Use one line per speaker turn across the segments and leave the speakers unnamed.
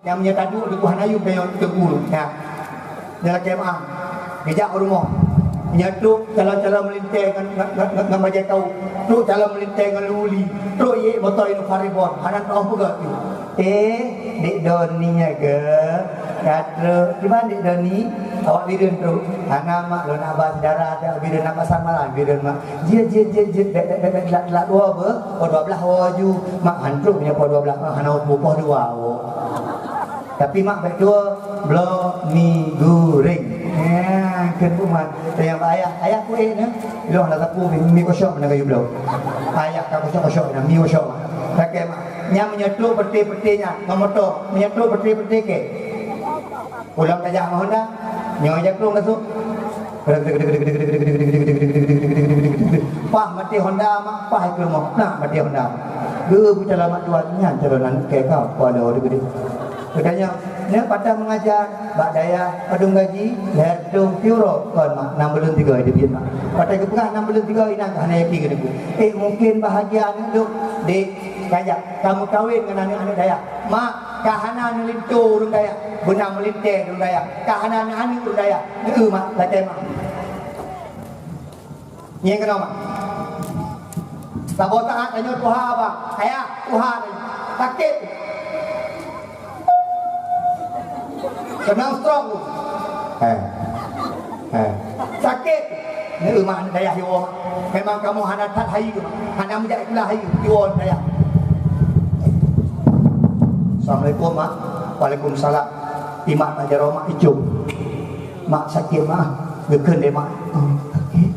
Yang punya taduk di Tuhan Ayub dan yang teguru. Ya. Dalam kemah. Kejap rumah. Nyatuk jalan-jalan melintai dengan bajai kau. Tuk jalan melintai dengan luli. Tuk ye motor ini faribon. Hanan tahu juga tu. Dek Doninya ke? Kata, gimana Dek Doni? Awak bidun tu. Hana mak lo nak bahas darah ada bidun nak pasal malam bidun mak. Dia dak dua apa? Oh 12 waju. Mak hantuk punya po 12 mak hana po 2. Tapi mak baik dua blok mi goreng. Ya, kerumat. Yang ayah ku ni. Loh lah tapu mi kosong nak kayu blok. Ayah ka kosong nak mi kosong. Pakai mak. Nya menyetuk peti-petinya, ngomoto menyetuk peti-peti ke. Ulang tajak mau dah. Nyo ajak keluar masuk. Pah mati Honda mak pah ke rumah. Nak mati Honda. Ge buta lama tuannya calonan ke kau pada orang gede. Katanya, ni pada mengajar bak daya padung gaji ledung euro kon mak 6 bulan 3 dia mak. Pada ke pegah 6 bulan 3 inang hana yakin ke aku. Mungkin bahagia ni duk di kajak kamu kahwin dengan anak-anak daya. Mak kahana melintu urang daya, benang melinte urang daya. Kahana anak urang daya. Mak lacai mak. Nyeng kena mak. Sabot tak tanya Tuhan abang. Ayah, Tuhan sakit. Senang strong tu. Sakit. Ni mak daya hiwa. Memang kamu hana tat hai tu. Hana menjadi kulah hai hiwa daya. Assalamualaikum mak. Waalaikumsalam. Imak nak jaro mak icung. Mak sakit mak. Gekeun deh mak. Sakit.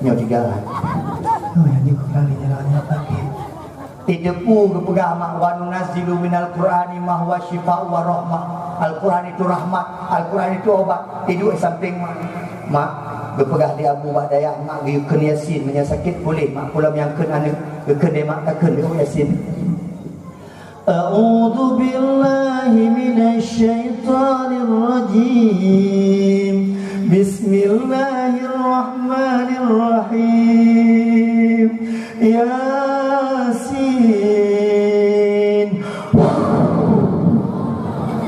Nyo tiga lah. Yang ni kurang jalannya sakit. Idepu kepegah mak wa nunazzilu minal qur'ani ma huwa syifa'u wa rahmah. Al-Quran itu rahmat, Al-Quran itu obat. Tidur samping mak kepegah di abu mak daya mak geukun yasin nya sakit boleh mak pula yang keun anu geukun de mak kakeun geuk yasin. A'udzu billahi minasy syaithanir rajim. Bismillahirrahmanirrahim. Yasin.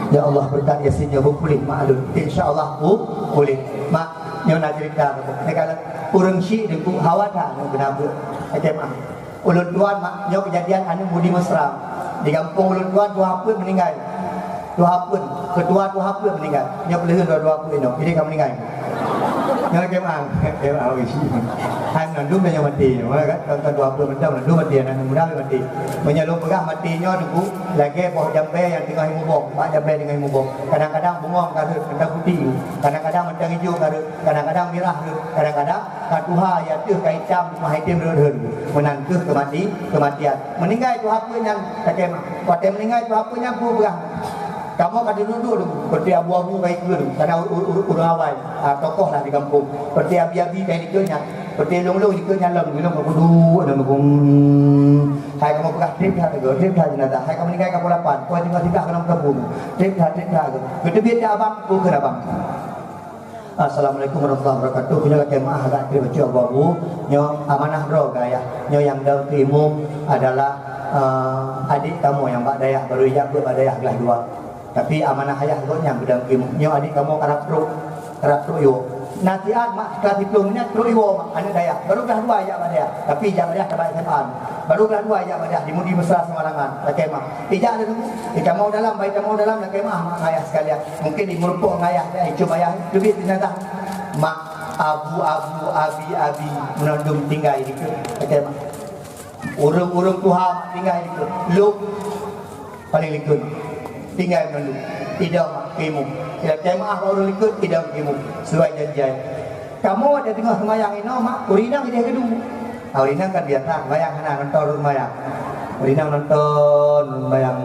Ya Allah berkat Yasin ya pulih mak alun. Insya-Allah pulih. Mak nyo nak cerita ni kalau urang syik deku hawata nak benabu. Macam ah. Ulun tuan mak nyo kejadian anu budi mesra. Di kampung ulun tuan dua hapun meninggal. Dua hapun, kedua dua hapun meninggal. Nyo pelihara dua hapun no. Ini kamu meninggal. Nyo kemang, kemang wis. Han nandum dah mati, kan? Tonton 20 menit nandum mati, anak muda mati. Menyalur pegah matinya dulu lagi pohon jambe yang tengah mubok, pak jambe dengan mubok. Kadang-kadang bungong karut, kadang putih, kadang-kadang macam hijau karut, kadang-kadang merah karut, kadang-kadang katuha ya tu kaitam mahitim rudun. Menangkuh kematian. Meninggal itu apa yang kacem? Waktu meninggal itu apa yang pegah? Kamu kada duduk seperti abu-abu baik dulu karena urang awal tokoh lah di kampung seperti abi-abi kayak dikenya seperti long-long dikenya long kudu ada ngomong hai kamu pegah trip jenazah hai kamu meninggal kapal 8 kau tinggal tinggal dalam kampung trip gede biar abang ku ke abang. Assalamualaikum warahmatullahi wabarakatuh. Punya kemah agak dibaca abu-abu nyo amanah bro gaya nyo yang dalam ilmu adalah adik kamu yang bak dayah baru ijab bak dayah gelas 2. Tapi amanah ayah yang bedang ilmu. Nyo adik kamu karap truk yo. Nasihat mak kelas diplomnya truk yo anak daya. Baru kelas 2 ajak pada. Tapi ijab dia tabat SMA. Baru kelas 2 ajak pada di Mudi Mesra Semarangan. Tak kemah. Ijak ada tu. Kita mau dalam, baik mau dalam nak kemah mak ayah sekalian. Mungkin di merupuk ayah dia cuma ayah duit jenazah. Mak abu-abu abi menandum tinggal di situ. Tak kemah. Urung Tuhan tinggal di situ. Lu paling likut. Tinggal dulu, tidak makimum. Tidak jemaah baru ikut tidak makimum. Sesuai janji. Kamu ada tengah semayang ini, mak urinang dia kedua. Urinang kan biasa, semayang anak nonton semayang. Urinang nonton semayang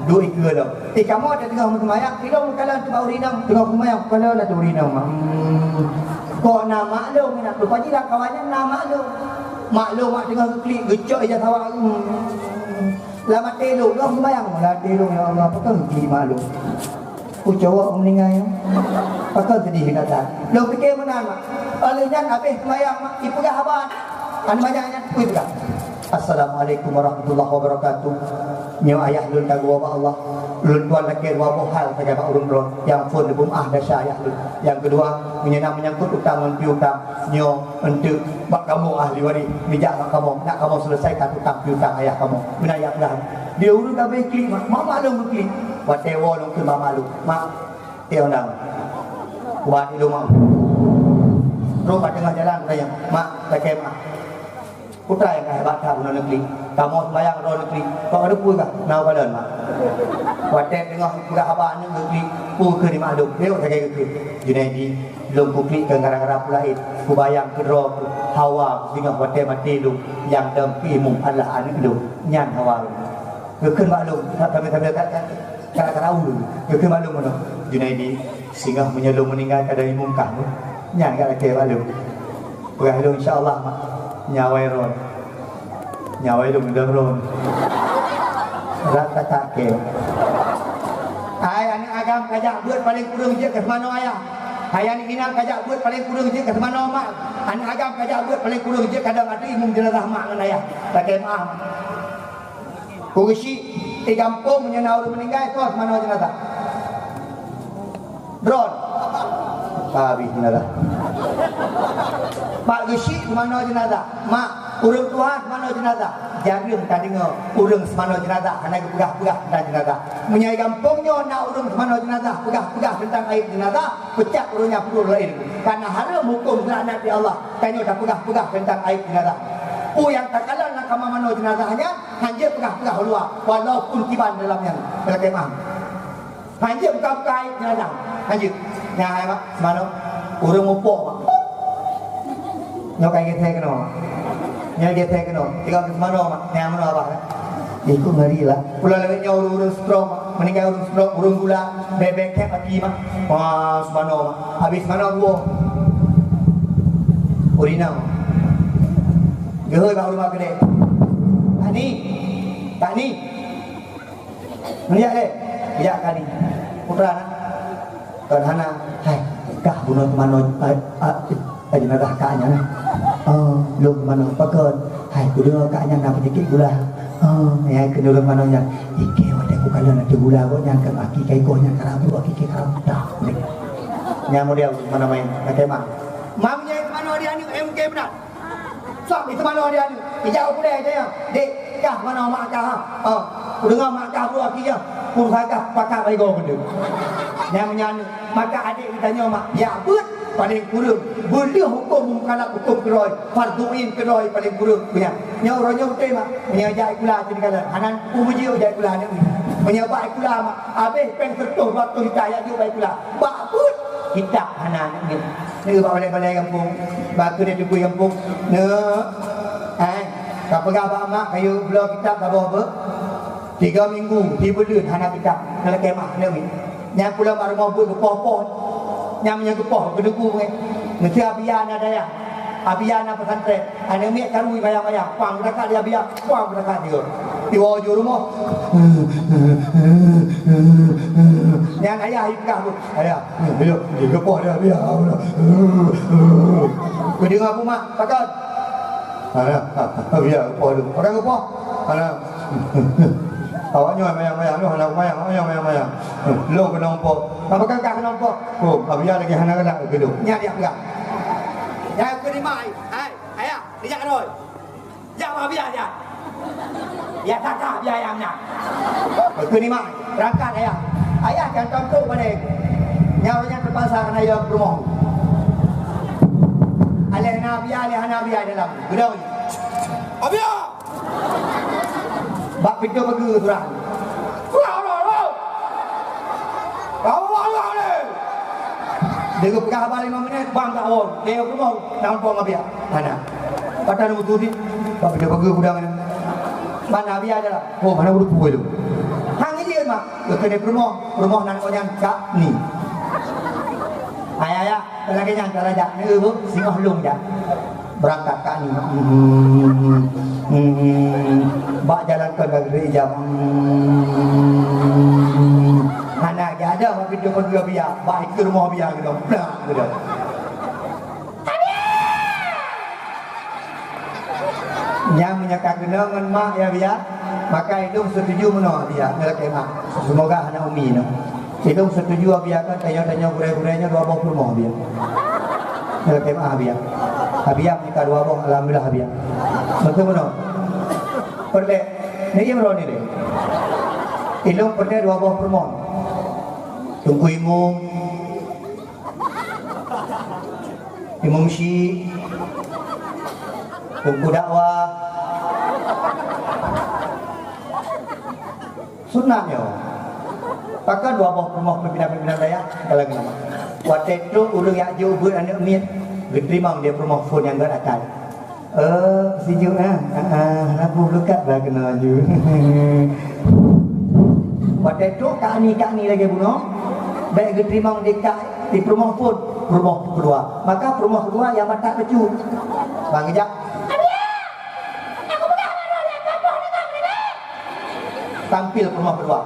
dua ikut loh. Kamu ada tengah semayang, tidak kalau coba urinang tengah semayang, kalau ada urinang mak. Kok nama lo minat lupa jilah kawannya nama lo. Mak lo mak tengah klik gecok aja sawah. Lama teluk dah sembahyang lah teluk ya Allah apa kan jadi malu. Ku cowok meninggal. Apa sedih kata. Lo fikir mana mak? Olehnya habis sembahyang mak ipegah abang. Anu banyaknya kuih juga. Assalamualaikum warahmatullahi wabarakatuh. Nyo ayah lun kagu wa Allah. Lun tuan laki dua hal saja Pak Urun Ron. Yang pun lebum dahsyat ayah lun. Yang kedua menyangkut utang piutang. Nyo untuk bak kamu ahli waris. Mijak kamu nak kamu selesaikan utang piutang ayah kamu. Benar belah. Dia urut kabeh klik mak maklum klik. Buat tewa lung ke malu. Mak tewa ndang. Buat itu mau. Rumah tengah jalan katanya. Mak tak mak. Putra yang kaya baca bulan negeri, kamu bayang bulan negeri, kau ada pun kah? Nau kalian mak. Wadah tengah pura abang negeri, pun ke di maklum, dia tak kaya gitu. Junaidi, belum kuklik ke gara-gara pula itu, ku bayang ke roh, hawa, sehingga wadah mati lu, yang dalam imum adalah anak lu, nyan hawa lu. Kekun maklum, kami kata ulu, kekun maklum mana? Junaidi, sehingga menyelum meninggal dari imum kamu, nyan kata kaya maklum. Pura lu insyaAllah mak. Nyawai lu mendang ron rata kakek ayah ni agam kajak buat paling kurang je ke mana ayah ayah ni inang kajak buat paling kurang je ke mana mak anak agam kajak buat paling kurang je kadang ada imum jenazah mak dengan ayah pakai maaf kursi di kampung menyenau orang meninggal tu mana jenazah ron habis jenazah Pak Gesi mana jenazah? Mak, urang Tuhan mana jenazah? Jarim tak dengar urang semana jenazah, anak pegah-pegah tentang jenazah. Menyai kampungnya nak urang semana jenazah, pegah-pegah tentang aib jenazah, pecah urangnya perlu lain. Karena haram hukum laknat di Allah. Tanya dah pegah-pegah tentang aib jenazah. Yang tak kalah nak kama mana jenazahnya, hanya pegah-pegah luar, walaupun kiban dalamnya. Belakai mah. Hanya pegah-pegah aib jenazah. Hanya. Nyai mak, semana urang upok mak. Nyok kayak gitu kena, nyok gitu kena. Tiga ke mana mak? Yang mana apa? Ikut ngeri lah. Pulau lewatnya urung strong, meninggal urung strong, urung gula, bebek kayak pagi mak. Wah, semana mak. Habis mana gua? Urina. Gehoi bang rumah gede. Tak ni. Melihat deh, ya kali. Putra nak. Tuan Hana, hai, kah bunuh mana? Jenazah kaknya nah. Belum mana pakai. Hai kudu kaknya nak penyakit gula. Ya kena mana nya. Ike wadah ku kala nak gula kok nya ke aki kai ko nya karabu aki kai karabu dah. Nya model mana main pakai mak. Mamnya mana dia ni MK benar. Sok itu mana dia ni. Ijau pula aja ya. Dek kah mana mak kah? Dengar mak kah tu aki ya. Pun sagah pakak baik kau benda. Nya menyan maka adik ditanya mak, ya beut paling kurang boleh hukum mukallaf hukum keroi farduin keroi paling kurang punya nya orangnya betul mak menyajak kula jadi kala hanan umuji ojak kula ni menyabak kula mak habis peng sertuh waktu hidayah dia baik kula bakut hidak hanan ni ni balik-balik kampung bak dia di kampung ne kapag mak kayu blog kitab apa 3 minggu di bulan hanan kitab kalau kemah ni nya pula baru mau buat pohon nyamnya gepoh gedeku nge nanti abiana daya abiana pesantren ada mek karui bayang-bayang pang dekat dia biar pang dekat dia di wajur rumah yang ayah ikah tu ayah dia gepoh dia biar ku dengar aku mak takkan biar gepoh tu orang gepoh awaknya mayang-mayang tu anak mayang lo kena umpok apa kakak kena umpok abia lagi hana kena gedung nya dia enggak ya ke di mai ayah dia rồi ya abia dia ya kakak dia yang nak ke di mai berangkat ayah jangan contoh pada nyawanya terpaksa kena ya rumah alih nabi dalam gedung ni abia bak pintu pergi turun. Dia pegang habis 5 minit, bang tak on. Dia rumah, nak pun abia. Mana? Patah nombor tu ni. Bak pintu pergi gudang ni. Mana abia adalah. Oh, mana urut puai tu. Hang ini mak. Dia kena rumah nan kau yang kak ni. Ayah, lagi yang terajak ni singoh lung dah. Berangkat kak ni. Bak jalan ke gereja. Anak dia ada bak pintu pergi biar. Bak ke rumah biar gitu. Plak gitu. Yang menyakak kena dengan mak ya biar. Maka hidung setuju mana dia melaki mak. Semoga anak umi no. Hidung setuju biar kan tanya-tanya gureh-gurehnya 20 rumah biar. Melaki mak biar. Biar nikah 20 alhamdulillah biar. Betul mana? Perdek. Ni yang ni deh. Hidung perdek 20 rumah. Tunggu imam syi, tunggu dakwah, sunnahnya. Pakai 20 rumah pimpinan-pimpinan daya kalau gitu. Waktu itu ulung yang jauh anak miet, diterima dia rumah phone yang berakan. Sejuk aku lekat lah kena ju. Waktu itu kak ni lagi bunuh. Baik diterima dekat di rumah pun rumah kedua. Maka rumah kedua yang mata kecut. Bang Ijak. Tampil rumah kedua.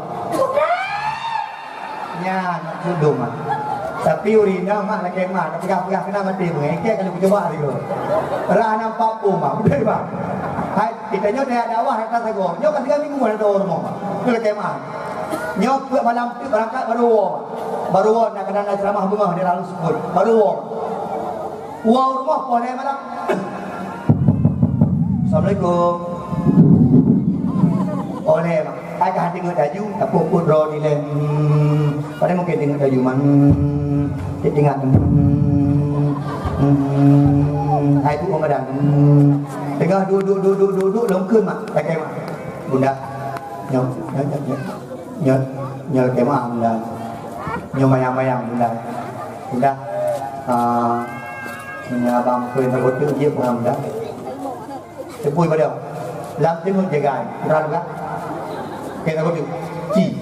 Nya nak sudung mah. Tapi urina mak nak kemak, nak pegang-pegang kena mati mengekek kalau cuba dia. Ra nampak mah, betul bang. Hai, kita nyo dah dakwah atas ago. Nyo kan 3 minggu ada rumah. Kalau kemak. Nyo malam tu berangkat baru nak kena ceramah bunga dia lalu sebut. Baru rumah pun dia malam. Assalamualaikum. Oleh mak. Agak tengok daju, tak pun draw di lem. Pada mungkin tengok daju man. Dia tengok. Hai tu Ramadan. Tengah duduk longkeun mak, tak kaya mak. Bunda. Nyol kemah bunda. Nyol mayang-mayang bunda. Bunda. Menyabang kuih terbutuh dia pun bunda. Tepui pada. Lam tengok jaga. Berapa juga? Kena kau tu, ci,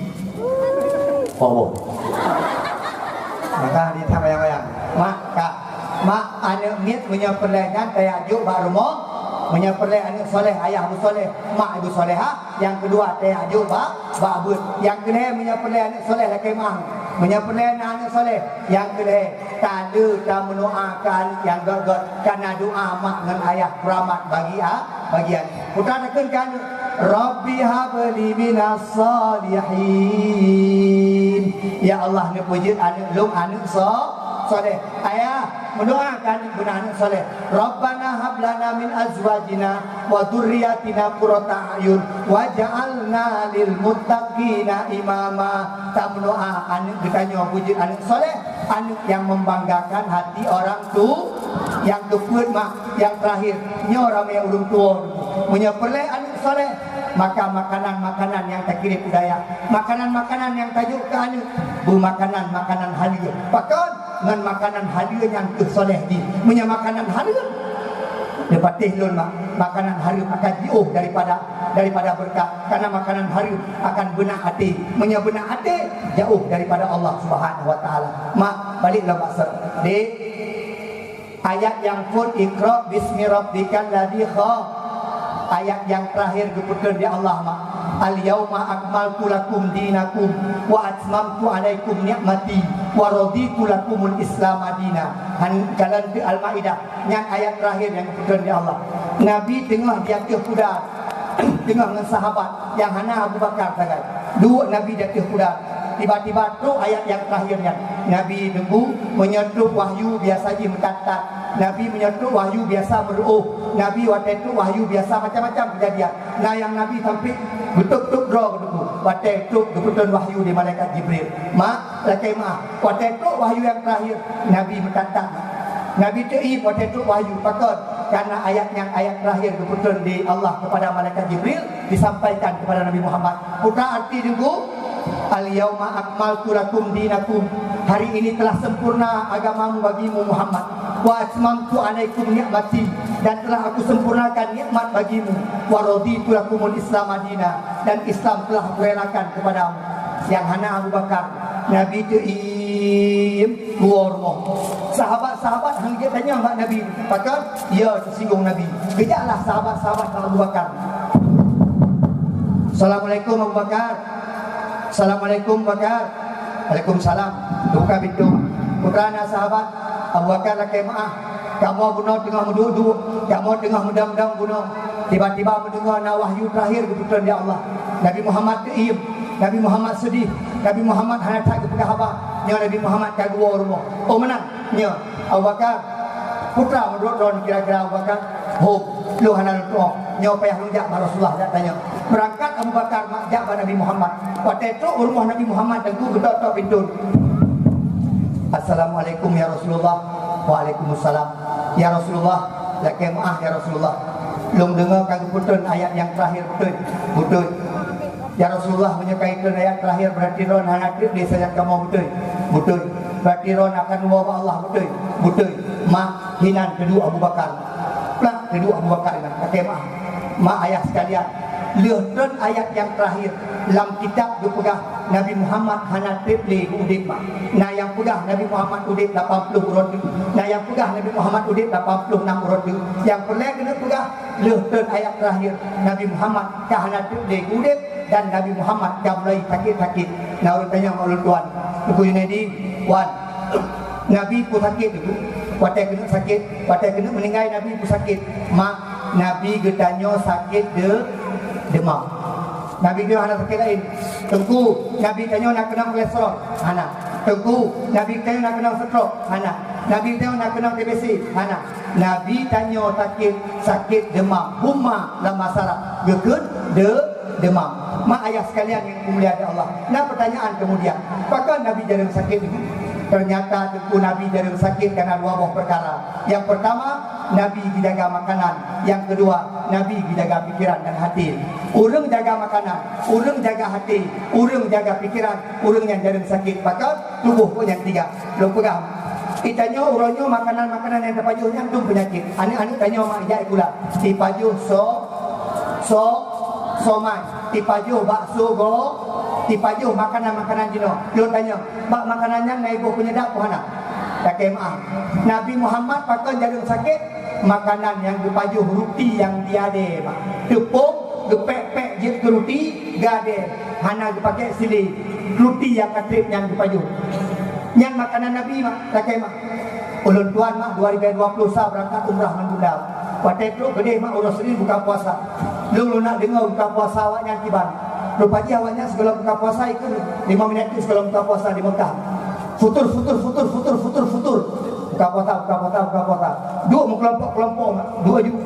maka dia tak bayang-bayang. Mak anak miet menyepelekan kayak juk bak rumah, menyepelek anak soleh, ayah ibu soleh, mak ibu soleha. Yang kedua kayak juk bak abut. Yang kedua menyepelek anak soleh laki mak, menyepelek anak soleh. Yang kedua tanda dan mendoakan yang gagal karena doa mak dengan ayah rahmat bagian. Putra tekankan Rabbi habli minas salihin. Ya Allah ni puji anak lung anak soleh. Ayah mendoakan guna anak soleh. Rabbana hablana min azwajina wa dzurriyyatina qurrata a'yun waj'alna lil muttaqina imama. Tak berdoa anak ditanya puji anak soleh, anak yang membanggakan hati orang tu. Yang keempat mak, yang terakhir nyo ramai orang tua menyepelek anak soleh. Maka makanan-makanan yang tak kira budaya, makanan-makanan yang tajuk ke anak, makanan-makanan halia. Bahkan dengan makanan halia yang soleh di punya makanan halia. Dapat tihlun makanan halia akan jauh daripada berkat. Karena makanan halia akan benak hati, menyebenak hati jauh daripada Allah Subhanahu Wa Taala. Mak baliklah maksud di ayat yang pun Iqra bismi rabbikal ladzi khalaq. Ayat yang terakhir keputusan di Allah mak. Al-yauma akmaltu lakum dinakum wa atmamtu alaikum ni'mati wa raditu lakumul Islam madina. Kalan di Al-Maidah yang ayat terakhir yang keputusan di Allah. Nabi tengah dia ke kuda tengah dengan sahabat yang hana Abu Bakar sagai. Dua Nabi dia ke kuda. Tiba-tiba tu ayat yang terakhirnya. Nabi nunggu menyetup wahyu biasa je mencatat. Nabi menyetup wahyu biasa beruh. Nabi waktu itu wahyu biasa macam-macam kejadian. Nah yang Nabi sampai betul-betul draw betul. Waktu itu kebetulan wahyu di malaikat Jibril. Mak, laki mak. Waktu itu wahyu yang terakhir Nabi mencatat. Nabi itu waktu itu wahyu pakon. Karena ayat terakhir kebetulan di Allah kepada malaikat Jibril disampaikan kepada Nabi Muhammad. Bukan arti nunggu Al-yauma akmaltu lakum dinakum. Hari ini telah sempurna agamamu bagimu Muhammad. Wa atmamtu alaikum ni'mati. Dan telah aku sempurnakan nikmat bagimu. Wa raditu lakumul Islam madina. Dan Islam telah aku relakan kepadamu. Yang hana Abu Bakar Nabi tu'im rumah. Sahabat-sahabat hang dia tanya mbak Nabi. Maka ya tersinggung Nabi. Kejaklah sahabat-sahabat Abu Bakar. Assalamualaikum Abu Bakar. Assalamualaikum Bakar. Waalaikumsalam. Buka pintu. Putrana sahabat Abu Bakar laki maaf. Kamu bunuh tengah duduk. Kamu tengah mudah-mudah bunuh. tiba-tiba mendengar wahyu terakhir keputusan dia Allah. Nabi Muhammad keim, Nabi Muhammad sedih, Nabi Muhammad hanya tak kepada khabar. Nabi Muhammad kagua rumah. Oh menang. Abu Bakar putra menurut kira-kira Abu Bakar. Lu hana lutuh. Payah lunjak Rasulullah tak tanya. Berangkat Abu Bakar makjak Nabi Muhammad. Waktu itu rumah Nabi Muhammad tengku ketok-ketok pintu. Assalamualaikum ya Rasulullah. Waalaikumsalam. Ya Rasulullah, laki maaf ya Rasulullah. Belum dengar keputusan ayat yang terakhir betul. Ya Rasulullah menyukai ayat terakhir berarti ron hanatif di sayat kamu betul. Berarti ron akan membawa Allah betul. Mak hinan kedua Abu Bakar. Plak kedua Abu Bakar ini. Laki maaf. Mak ayah sekalian. Lihatkan ayat yang terakhir dalam kitab dipegah Nabi Muhammad hana tripli udip. Nah yang pegah Nabi Muhammad udip 80 urut. Nah yang pegah Nabi Muhammad udip 86 urut. Yang perlu kena pegah lihatkan ayat terakhir Nabi Muhammad hana tripli udip dan Nabi Muhammad dah mulai sakit-sakit. Nah orang tanya maklum tuan. Aku ini wan. Nabi pun sakit itu. Watai kena sakit, watai kena meninggal Nabi pun sakit. Mak Nabi getanya sakit demam. Nabi dia ada sakit lain. Tengku Nabi tanya nak kena kolesterol. Hana. Tengku Nabi tanya nak kena stroke. Hana. Nabi tanya nak kena TBC. Hana. Nabi tanya sakit demam. Humma dalam masyarakat. Gekut demam. Mak ayah sekalian yang dimuliakan Allah. Nah pertanyaan kemudian, apakah Nabi jarang sakit ini? Ternyata tentu Nabi jarang sakit karena dua buah perkara. Yang pertama, Nabi dijaga makanan. Yang kedua, Nabi dijaga pikiran dan hati. Orang jaga makanan, orang jaga hati, orang jaga pikiran, orang yang jarang sakit. Maka tubuh pun yang tiga. Lo pegang. Kitanya orangnya makanan-makanan yang terpajuhnya itu penyakit. Anak-anak tanya mak ijak pula. Dipajuh somai, dipajuh bakso dipajuh makanan-makanan jino. Dia tanya, bak makanannya naibu penyedap puhana. Tak maaf. Nabi Muhammad pakai jarum sakit makanan yang dipajuh roti yang diade, mak. Tepung, gepek-pek je ke roti, gade. Hana dipakai sili roti yang katrip yang dipajuh. Yang makanan Nabi mak, tak maaf. Ulun tuan mak 2020 sah berangkat umrah Mandunda. Waktu itu gede mak urus sendiri buka puasa. Lu nak dengar buka puasa awaknya kiban. Rupanya awaknya sebelum buka puasa itu 5 minit sebelum buka puasa di Mekah. Futur. Buka puasa. Dua kelompok. Dua juga.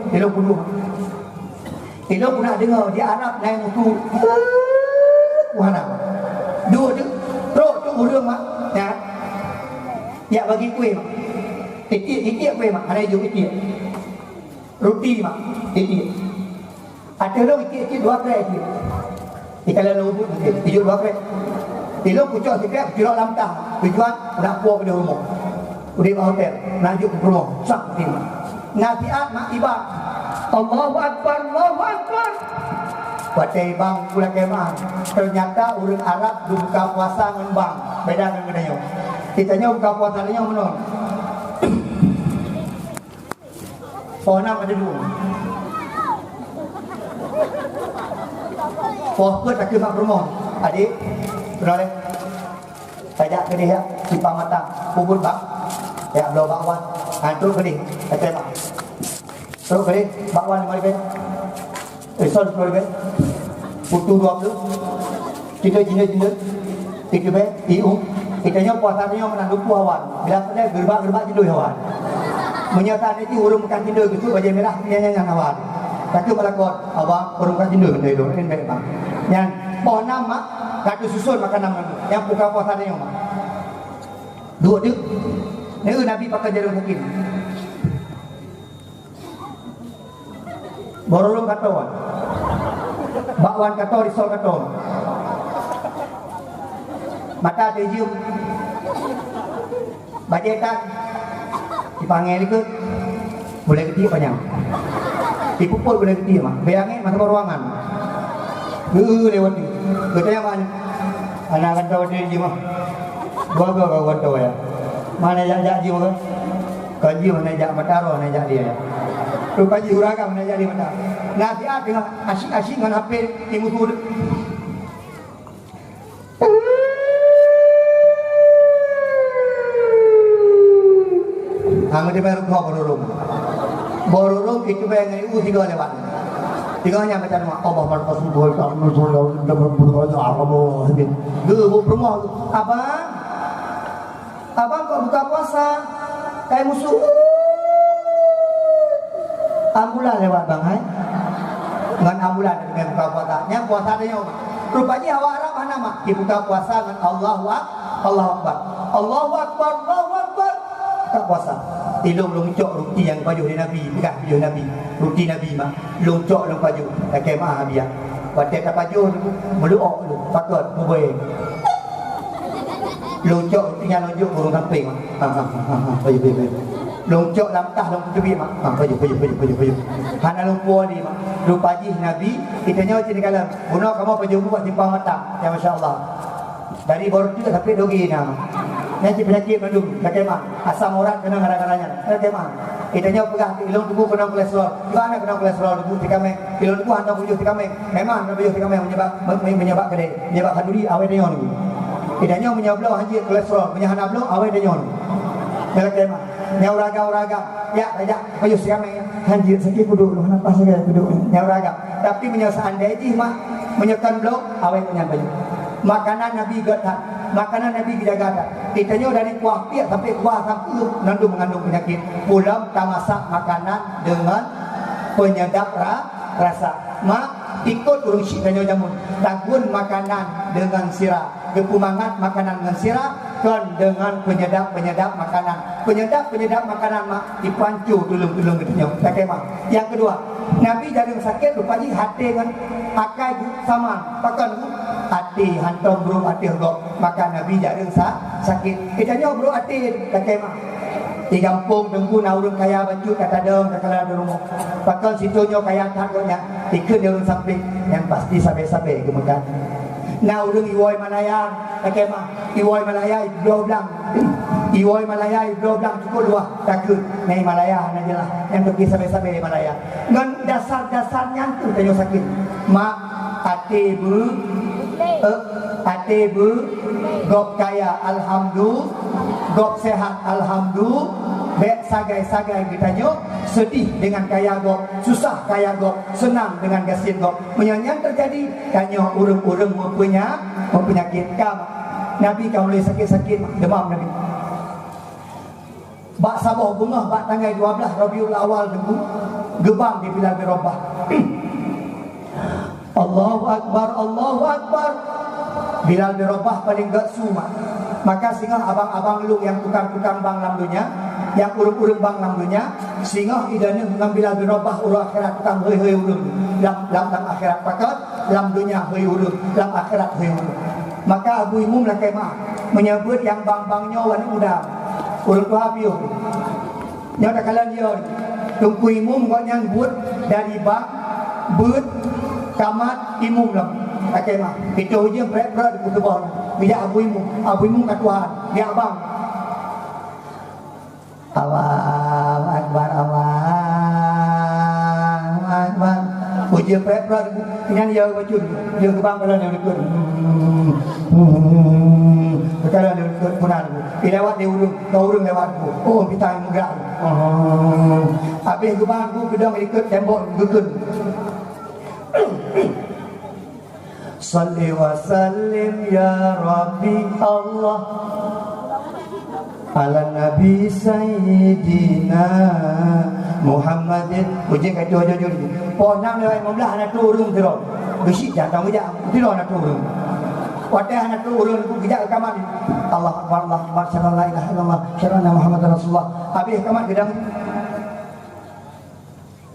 Ilo pun nak dengar di Arab naik mutu. Mana? Dua tu. Teruk tu urang mak. Ya bagi kuih mak. Itik kuih mak. Ada juga itik. Roti mak. Itik. Ada dong itik 2 kali itik. Kalau lubut tujuh dua kali. Tilo pucuk sikit, kira lamtah. Tujuan nak puak ke rumah. Udah hotel, lanjut ke rumah. Sak tim. Nafiat mak tiba. Allahu Akbar. Baca bang pula kemah. Ternyata orang Arab buka puasa dengan bang. Beda dengan kita. Kitanya buka puasa dengan menon. Pohon ada dua. Fokus tak kena rumah. Adik, boleh. Tajak ke dia, simpang matang, bubur bak. Ya, belau bakwan. Terus ke dia, kata mak. Terus ke dia, bakwan 5 lebih. Risol 10 lebih. Putu 20. Cinta. 3 lebih, iung. Kitanya puasanya menang 20 awan. Bila pada gerbak cinta awan. Menyatakan itu urung makan cinta gitu, wajah merah, nyanyi-nyanyi awan. Kaki melakot, awak perungkan jindu dari dulu ini baik bang. Yang pohon nama, kaki susun makan nama yang buka puasa dia mak. Dua dia, ni Nabi pakai jarum sakit. Borolong katawan, bakwan kato risol kato. Mata terjium, bajekan, dipanggil ikut, boleh ketiak panjang. Dipukul boleh gede mak. Bayangin masuk ruangan. Lewat ni. Katanya mana? Anak kata dia je mah. Gua kata ya. Mana jak je mah? Kaji mana jak mataro mana jak dia. Tu kaji uragam mana jak dia mata. Nasihat dengan asyik-asyik dengan HP di musuh. Hang dia baru kau bororong itu bayang ini tiga lewat. Tengahnya baca doa Allah Rasulullah Allah. Gebu rumah tu. Abang kok buka puasa kayak musuh. Ambulan lewat bang, hai. Dengan ambulan dengan buka puasa. Yang puasa ada yang rupanya awak Arab mana mak? Dibuka puasa dengan Allahu Akbar. Allahu Akbar, Allahu Akbar. Buka puasa. Ilung lungcok roti yang baju di Nabi, bukan baju Nabi. Roti Nabi mak. Lungcok lung baju. Tak kemah biar. Batik kat baju tu meluok tu. Pakot mubai. Lungcok tinggal lonjok burung samping mak. Baju. Lungcok lamtah long tebi mak. Baju. Hana lumpur ni mak. Lupa ji Nabi, kita nyawa sini kalam. Guna kamu baju buat simpang mata. Ya masya-Allah. Dari baru tu sampai dogi nama. Nanti penyakit mandung, tak kemah. Asam urat kena gara-garanya. Tak kemah. Kita nyawa pegang ilung tubuh kena kolesterol. Gimana kena kolesterol tubuh tikame? Ilung tubuh hantar bujuh tikame. Memang bujuh tikame menyebab kedai, menyebab haduri awet dia ni. Kita nyawa menyablau haji kolesterol, menyahana blau awet dia ni. Tak kemah. Nyau raga, ya, payus tikame. Haji sakit duduk, nampak saya duduk. Nyau raga. Tapi menyelesaikan daiji mak menyekan blau awet punya baju. Makanan Nabi gadah, makanan Nabi jaga. Kita nyo dari kuah piak sampai kuah sampul mengandung penyakit. Pulang tak masak makanan dengan penyedap rasa. Mak ikut urung syik dan jamun. Tagun makanan dengan sirah. Kepumangat makanan dengan sirah kan dengan penyedap makanan. Penyedap makanan mak dipancu tulung gitu. Tak kemah. Yang kedua, Nabi jaring sakit rupanya hati dengan akai sama. Pakan hati hantam bro hati kok. Maka Nabi jaring sakit. Kita nyo bro hati tak kemah. Di kampung tengku naurun kaya baju kata dong kata di rumah. Pakan situ nyo kaya takutnya ikut di urun samping yang pasti sampai kemudian. Naurun iwoi Malaya tak kemah. Iwoi Malaya dua belang. Iwoi Malaya dua belang cukup dua takut. Nai Malaya najalah yang pergi sampai Malaya. Dan dasar-dasarnya tu tanyo sakit. Mak hati bu gop kaya alhamdulillah, gop sehat alhamdulillah, bek sagai kita nyo sedih dengan kaya gop, susah kaya gop, senang dengan gasin gop. Yang terjadi kanyo urung-urung mempunyai penyakit kam. Nabi kau boleh sakit-sakit demam Nabi. Bak sabah bunga bak tanggal 12 Rabiul Awal tengku gebang di Bilal bin Rabah. Allahu Akbar. Bilal bin Rabah paling gak suma. Maka singa abang-abang lu yang tukang-tukang bang lam dunia, yang urung-urung bang lam dunia, singa idane mengambil Bilal bin Rabah urung akhirat tukang heu urung. Lam akhirat pakat, lam dunia heu urung, lam akhirat heu urung. Maka Abu Imum lah kemah menyebut yang bang-bangnya wan udang. Urung tu habiu. Nya tak kalan dia. Tungku Imum kok nyambut dari bang but kamat imum lah. Tak kemah. Itu je berat-berat di kutubah. Bila Abu Imum kat Tuhan. Dia abang. Allahu Akbar. Ujian berat-berat. Dengan dia bacun. Dia kebang kalau dia ikut. Kalau dia ikut punan. Dia lewat dia urung. Kau urung lewat aku. Oh kita yang menggerak. Habis kebang aku kedang ikut tembok gukun. Salli wa sallim ya Rabbi Allah ala Nabi Sayyidina Muhammadin. Ujian kata jujur. Ponang lewat 15 anak turun terus. Besi jangan kejap. Terus anak turun. Wadah anak turun kejap kamar. Allah Akbar, Allah Akbar, syarana la ilaha illallah, syarana Muhammad Rasulullah. Habis kamar gedang.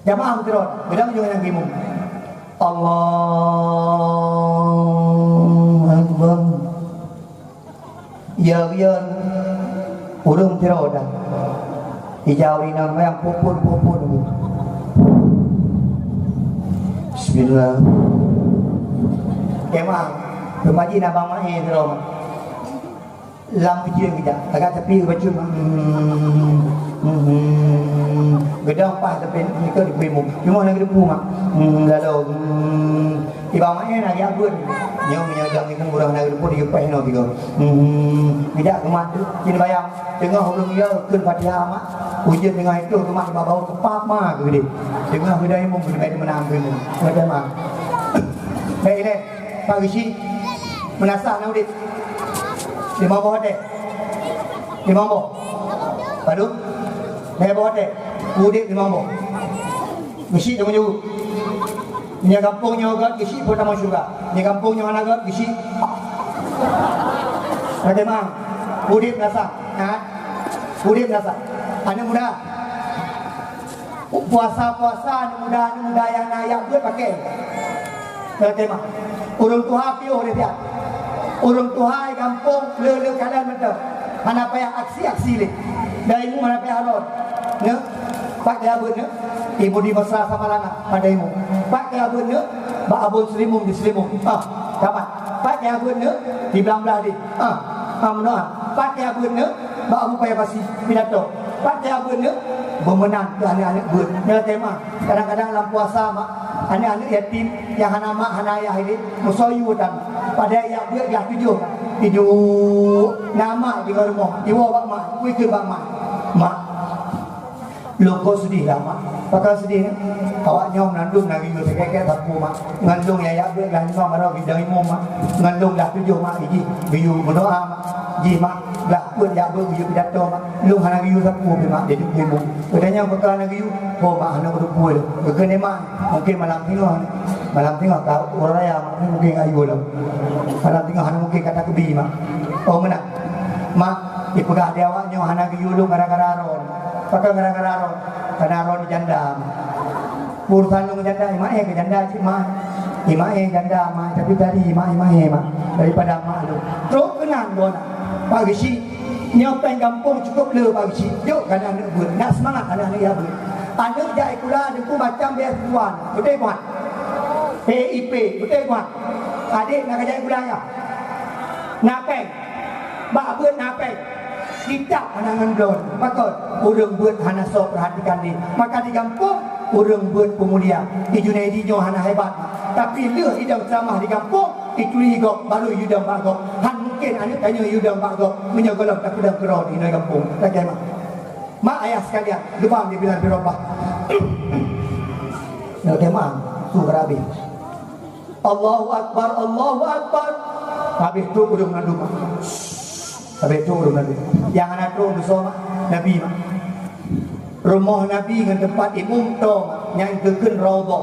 Jamaah terus. Gedang juga yang gimum. Allahu Akbar. Ya urung terus dah. Hijau ni nama yang pupun. Bismillah. Kemah. Kemaji nak bang mai terus. Lam kecil kita. Agak tepi baju. Gedang pas tapi mereka di Primum. Cuma nak depu mak. Lalu Iba main lagi abun. Nyo menyagang ibu kurang lagi pun dipeh no tiga. Tidak kemat tu. Kini bayang tengah ulung dia keun Fatihah mak. Ujian tengah itu kemat bau kepap mah gede. Tengah beda imam beda menang keun. Ada mah. Baik ni. Pak Gishi menasah nak udit. 5 boh deh. 5 boh. Padu. Dah boh deh. Udit 5 boh. Gishi temu jauh. Ni kampungnya agak Gishi pun tak mau juga. Ni kampungnya anak agak Gishi. Ada mang. Udit menasah. Udit menasah. Anak muda. Puasa-puasa anak muda yang nayak dia pakai. Ada mang. Urung tuha piuh dia tiap. Urung tuha kampung le kalan betul. Mana payah aksi-aksi le. Dari mu mana payah harun. Ne? Pak dia abun ne? Ibu di mesra sama lana pada ibu. Pak dia abun ne? Ba abun selimum di selimum. Dapat. Pak dia abun ne? Di belah-belah di. Mendoa. Pak dia abun ne? Ba abu payah pasti pidato. Pak dia abun ne? Bemenang ke anak-anak bun. Mela tema. Kadang-kadang dalam puasa mak anak-anak yatim yang hana mak hana ayah ini musoyu dan pada yang buat yang tujuh nama di rumah iwa bak mak kui ke bak mak loko sedih lah mak bakal sedih awak nyom nandung lagi tu kayak tapu mak ngandung ya buat gan nyom marau bidang imam mak ngandung dah tujuh mak iji biu berdoa mak ji mak lah pun ya buat biu pidato mak lung hana biu tapu mak jadi imam katanya bakal lagi biu oh mak hana berupul kekene mak mungkin malam tengok kau orang raya mungkin ayu lah malam tengok hana mungkin kata kebi mak oh mana mak ipegah dia awak nyo hana biu lu gara-gara ron pakai gara-gara ron karena ron janda urusan lu janda imae ke janda cik mak imae janda mak tapi dari imae mak daripada mak lu terus kenang dona Pak Gishi nyopeng kampung cukup le Pak Gishi yuk kan anak buat nak semangat anak-anak ya buat anak jai kula aku macam biasa tuan betul buat PIP betul buat adik nak jai kula ya napeng bak buat napeng kita pandangan drone maka urang buat hana sok perhatikan ni maka di kampung urang buat pemulia di Junaidi nyo hana hebat tapi le idang ceramah di kampung itu igok baru yudang bagok han mungkin anak tanya yudang bagok menyogolong tak pedang kerau di kampung tak kira mak ayah sekalian demam dia bilang birobah nak demam tu berabi Allahu Akbar habis tu urang ngandung habis tu urang ngandung yang anak tu bersama Nabi mak rumah Nabi dengan tempat imam tu yang kekun raudhah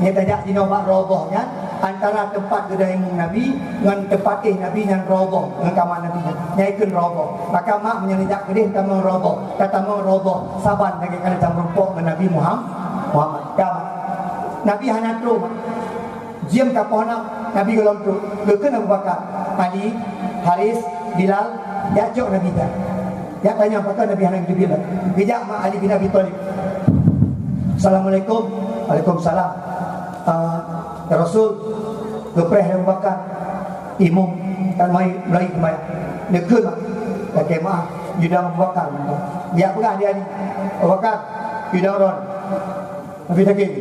ni tajak di nombak raudhah kan antara tempat kedai imam Nabi dengan tempat Nabi yang raudhah dengan kamar Nabi yang ikut raudhah maka mak menyelijak kedai kamar raudhah kata mak raudhah saban lagi kali campur dengan Nabi Muhammad kamar Nabi hanya tu jam kapona Nabi golong tu kekun Abu Bakar Ali Haris Bilal ya jok Nabi dah ya tanya apakah Nabi hanya gitu Bilal bijak mak Ali bin Abi Thalib Assalamualaikum Waalaikumsalam ya Rasul gepreh Abu Bakar imam kan mai mulai kembali dekun mak pakai maaf yudang Abu Bakar ya pegah dia ni Abu Bakar yudang ron Nabi takin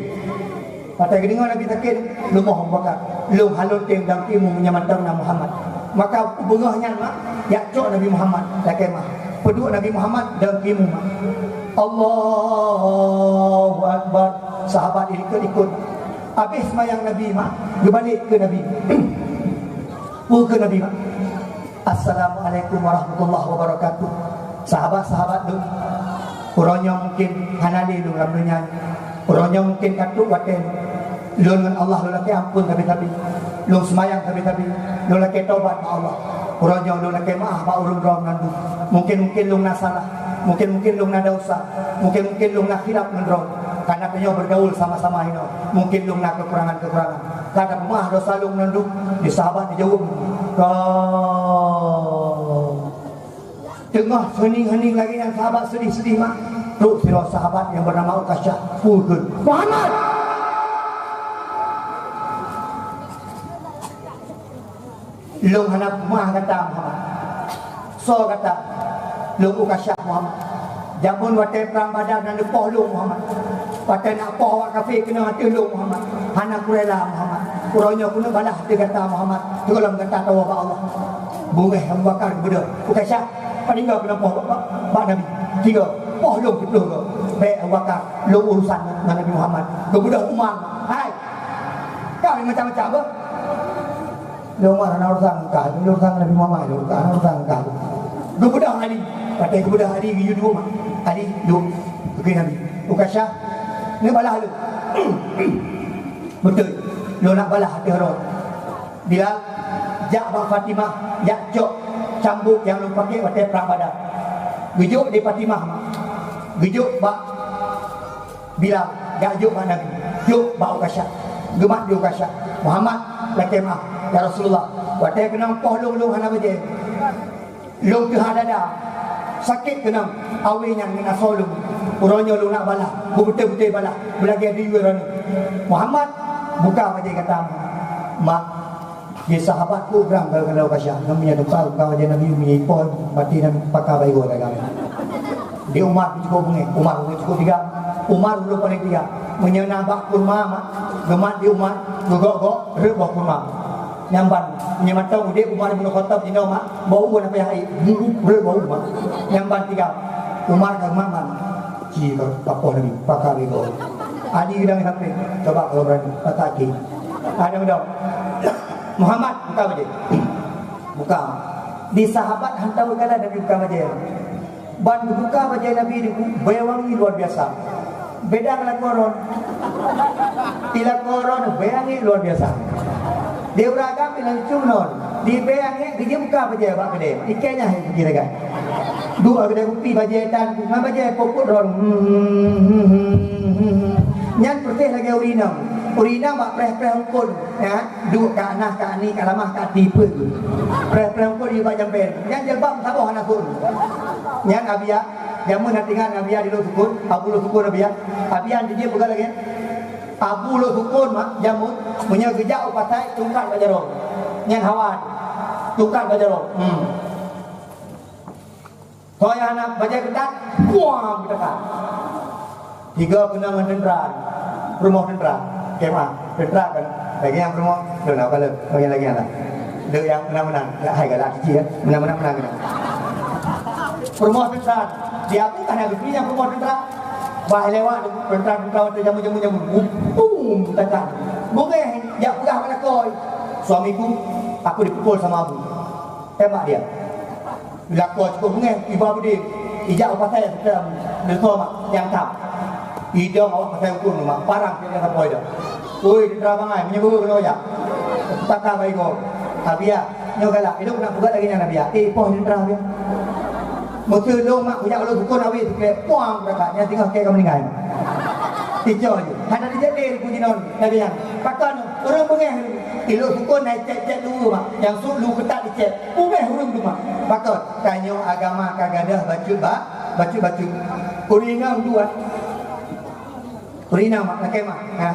kata gedingan Nabi takin lumah Abu Bakar lum halun tim dan timu menyamatkan Muhammad maka bengahnya mak ya cok Nabi Muhammad pakai maaf peduk Nabi Muhammad dan timu mak Allahu Akbar sahabat ikut habis mayang Nabi mak berbalik ke Nabi ke Nabi mak Assalamualaikum warahmatullahi wabarakatuh sahabat-sahabat tu orangnya mungkin hanali lu dalam dunia orangnya mungkin katuk waten lu dengan Allah lu laki ampun tapi lu semayang tapi lu laki taubat ma Allah orangnya lu laki maaf ma urung rom nandu mungkin lu nak salah mungkin lu nak dosa mungkin lu nak khilaf ngendrom karena penyo bergaul sama-sama ini mungkin lu nak kekurangan kata pemah dosa lu nanduk di sahabat dijauh tengah hening-hening lagi yang sahabat sedih-sedih mak terus sirah sahabat yang bernama Ukasyah pulgun Muhammad lu hana pemah kata Muhammad so kata lu Ukasyah Muhammad jamun wate perang Badar dan depoh lu Muhammad wate nak poh wak kafir kena hati lu Muhammad hana kurela Muhammad kuronyo kuno balah dia kata Muhammad tolong kata tahu Allah bunga Abu Bakar kepada Ukaisyah peninggal kenapa Pak Nabi tiga long ke be Abu Bakar lo urusan dengan Nabi Muhammad kepada Umar hai kau ni macam-macam apa lo Umar ana urusan kau lo urusan Nabi Muhammad lo urusan kau kepada Ali kata kepada Ali you dua Ali dua ke Nabi Ukaisyah ni balah lu betul lo nak balah hati orang bila Ja'bah Fatimah Jok cambuk yang lu pakai pada perang Badar gejuk di Fatimah gejuk bak bila gejuk mak Nabi juk bak Ukaisyah gemak di Ukaisyah Muhammad lakemah ya Rasulullah wadai kenang poh long hana baje long tu hadada sakit kenang awe yang mina solung uronyo lu nak balah betul-betul balah belagi di yuran Muhammad buka baje kata mak dia sahabatku berang kalau Ukaisyah namanya tukar kau aja Nabi mi poh mati dan pakar baik gua kami di Umar cukup bunga Umar cukup tiga Umar dulu paling tiga menyenabak kurma gemat di Umar gogok rebah kurma nyamban nyematau dia Umar bin Khattab ini mak bau pun apa yang air bau mak nyamban tiga Umar ke maman ci papoh Nabi pakar baik gua adi gedang sampai coba kalau berani pataki ada dong Muhammad buka baje buka di sahabat hantar kala Nabi buka baje ban buka baje Nabi di bayangi luar biasa beda dengan koron ila koron bayangi luar biasa dia beragam dengan cumnon di bayangi dia buka baje bak gede ikenya kira kan dua gede kupi baje tan ngam baje poput ron nyan perteh lagi urina mak preh-preh ungkun ya duk ka anah ka ani ka lamah ka tipe preh-preh ungkun di bajang pen yang jelbab saboh anak pun yang abia jamu natingan abia di lo sukun abu lo sukun abia dia bukan lagi abu lo sukun mak jamu punya gejak upatai tungkat bajaro yang hawan tungkat bajaro Toya anak baca ketat buang ketat tiga kenangan dendran rumah dendran kemah dendran kan bagi yang rumah dendran kalau bagi lagi anak dia yang menang-menang hai galak kecil menang-menang kan rumah dendran dia aku kan ada yang rumah dendran bah lewat dendran kau tu jamu-jamu bum tekan boleh jak pegang pada koi suamiku aku dipukul sama abu tembak dia bila kau cukup mengen ibu dia ijak apa saya dalam mak yang tak ida awak pasal pun mak parang dia kata boy dah oi dia bangai menyebut kena ya takkan baik kau abia nyo galak itu nak buat lagi nak abia poh dia dia motor lo mak punya kalau bukan awi tu ke puang dekat yang tinggal ke kamu meninggal hijau je ada di jadi puji non tadi yang pakan orang mengen ilo bukan naik cek dulu mak yang sulu ketat dicek mengen orang tu mak pakat kanyo agama kagadah baju kurina dua kurina mak kemah ha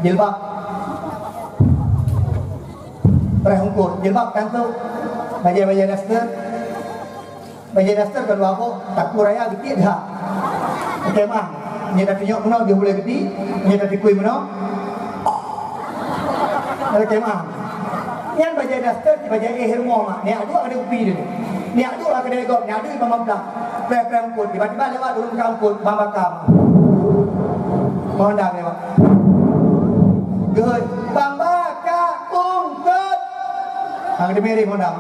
jilbab perangkut jilbab kanto baju daster kedua aku takut raya gede dah kemah ni dah tunjuk mana dia boleh gede ni dah dikui mana ada kemah yang baju daster baju hermo mak ni ada upi dia ni ada kedai gop ni ada imam belah perangkut tiba-tiba lewat turun kampung babakam mohon dah lewat good babaka ungkut hang de meri mohon dah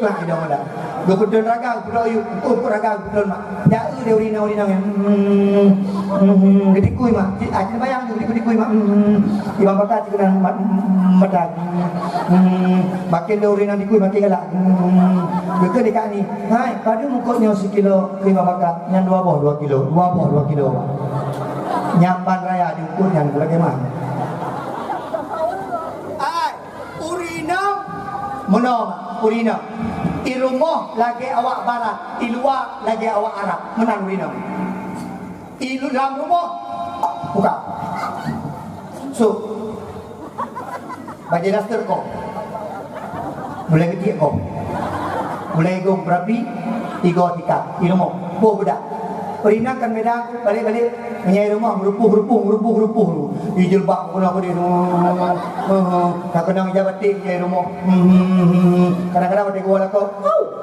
lah ida mohon dah go pudun ragang pulau yu pur ragang pudun mak ya dia urina yang dikui mak ajin bayang dikui mak imam bakat kena medak makin dia urina dikui makin galak ke dekat ni hai pada mukutnya sekilo lima bakat yang 2 kilo nyamban raya diukur yang bagaimana ai urina di rumah lagi awak barat di luar lagi awak Arab menang urina di dalam rumah buka so baju daster kau boleh gede kau boleh gong berapi 3 tingkat di rumah budak Perina kan beda aku balik-balik menyai rumah merupuh. Di jilbab aku nak dia. Tak kena jabat tik menyai rumah. Kadang-kadang dia gua lakau.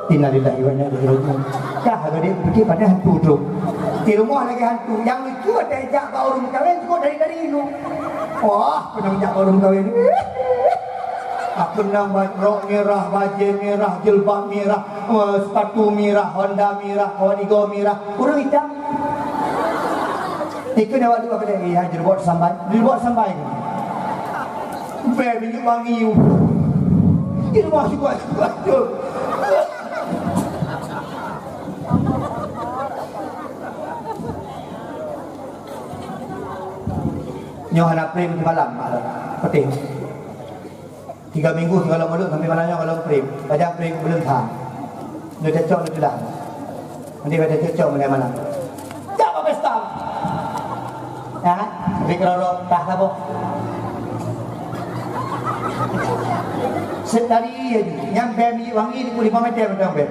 Innalillahi wa inna ilaihi raji'un. Dah dia pergi pada hantu tu. Di rumah lagi hantu. Yang lucu ada ajak baru kahwin juga dari itu. Wah, kena ajak baru kahwin. Aku nak rok merah, baju merah, jilbab merah, sepatu merah, Honda merah, Kodigo merah, kurang hitam. Itu dah waktu apa lagi? Ya, dibuat sampai. Minyak wangi. Ini masih kuat tu. Nyohan April malam, penting. 3 minggu kalau mulut sampai malamnya kalau frame. Pada frame belum faham. Dia cocok dia dah. Nanti pada cocok malam-malam. Tak apa pesta. Ya, dikerorok tak apa. Setari aja. Yang bemi wangi di 5 meter macam bem.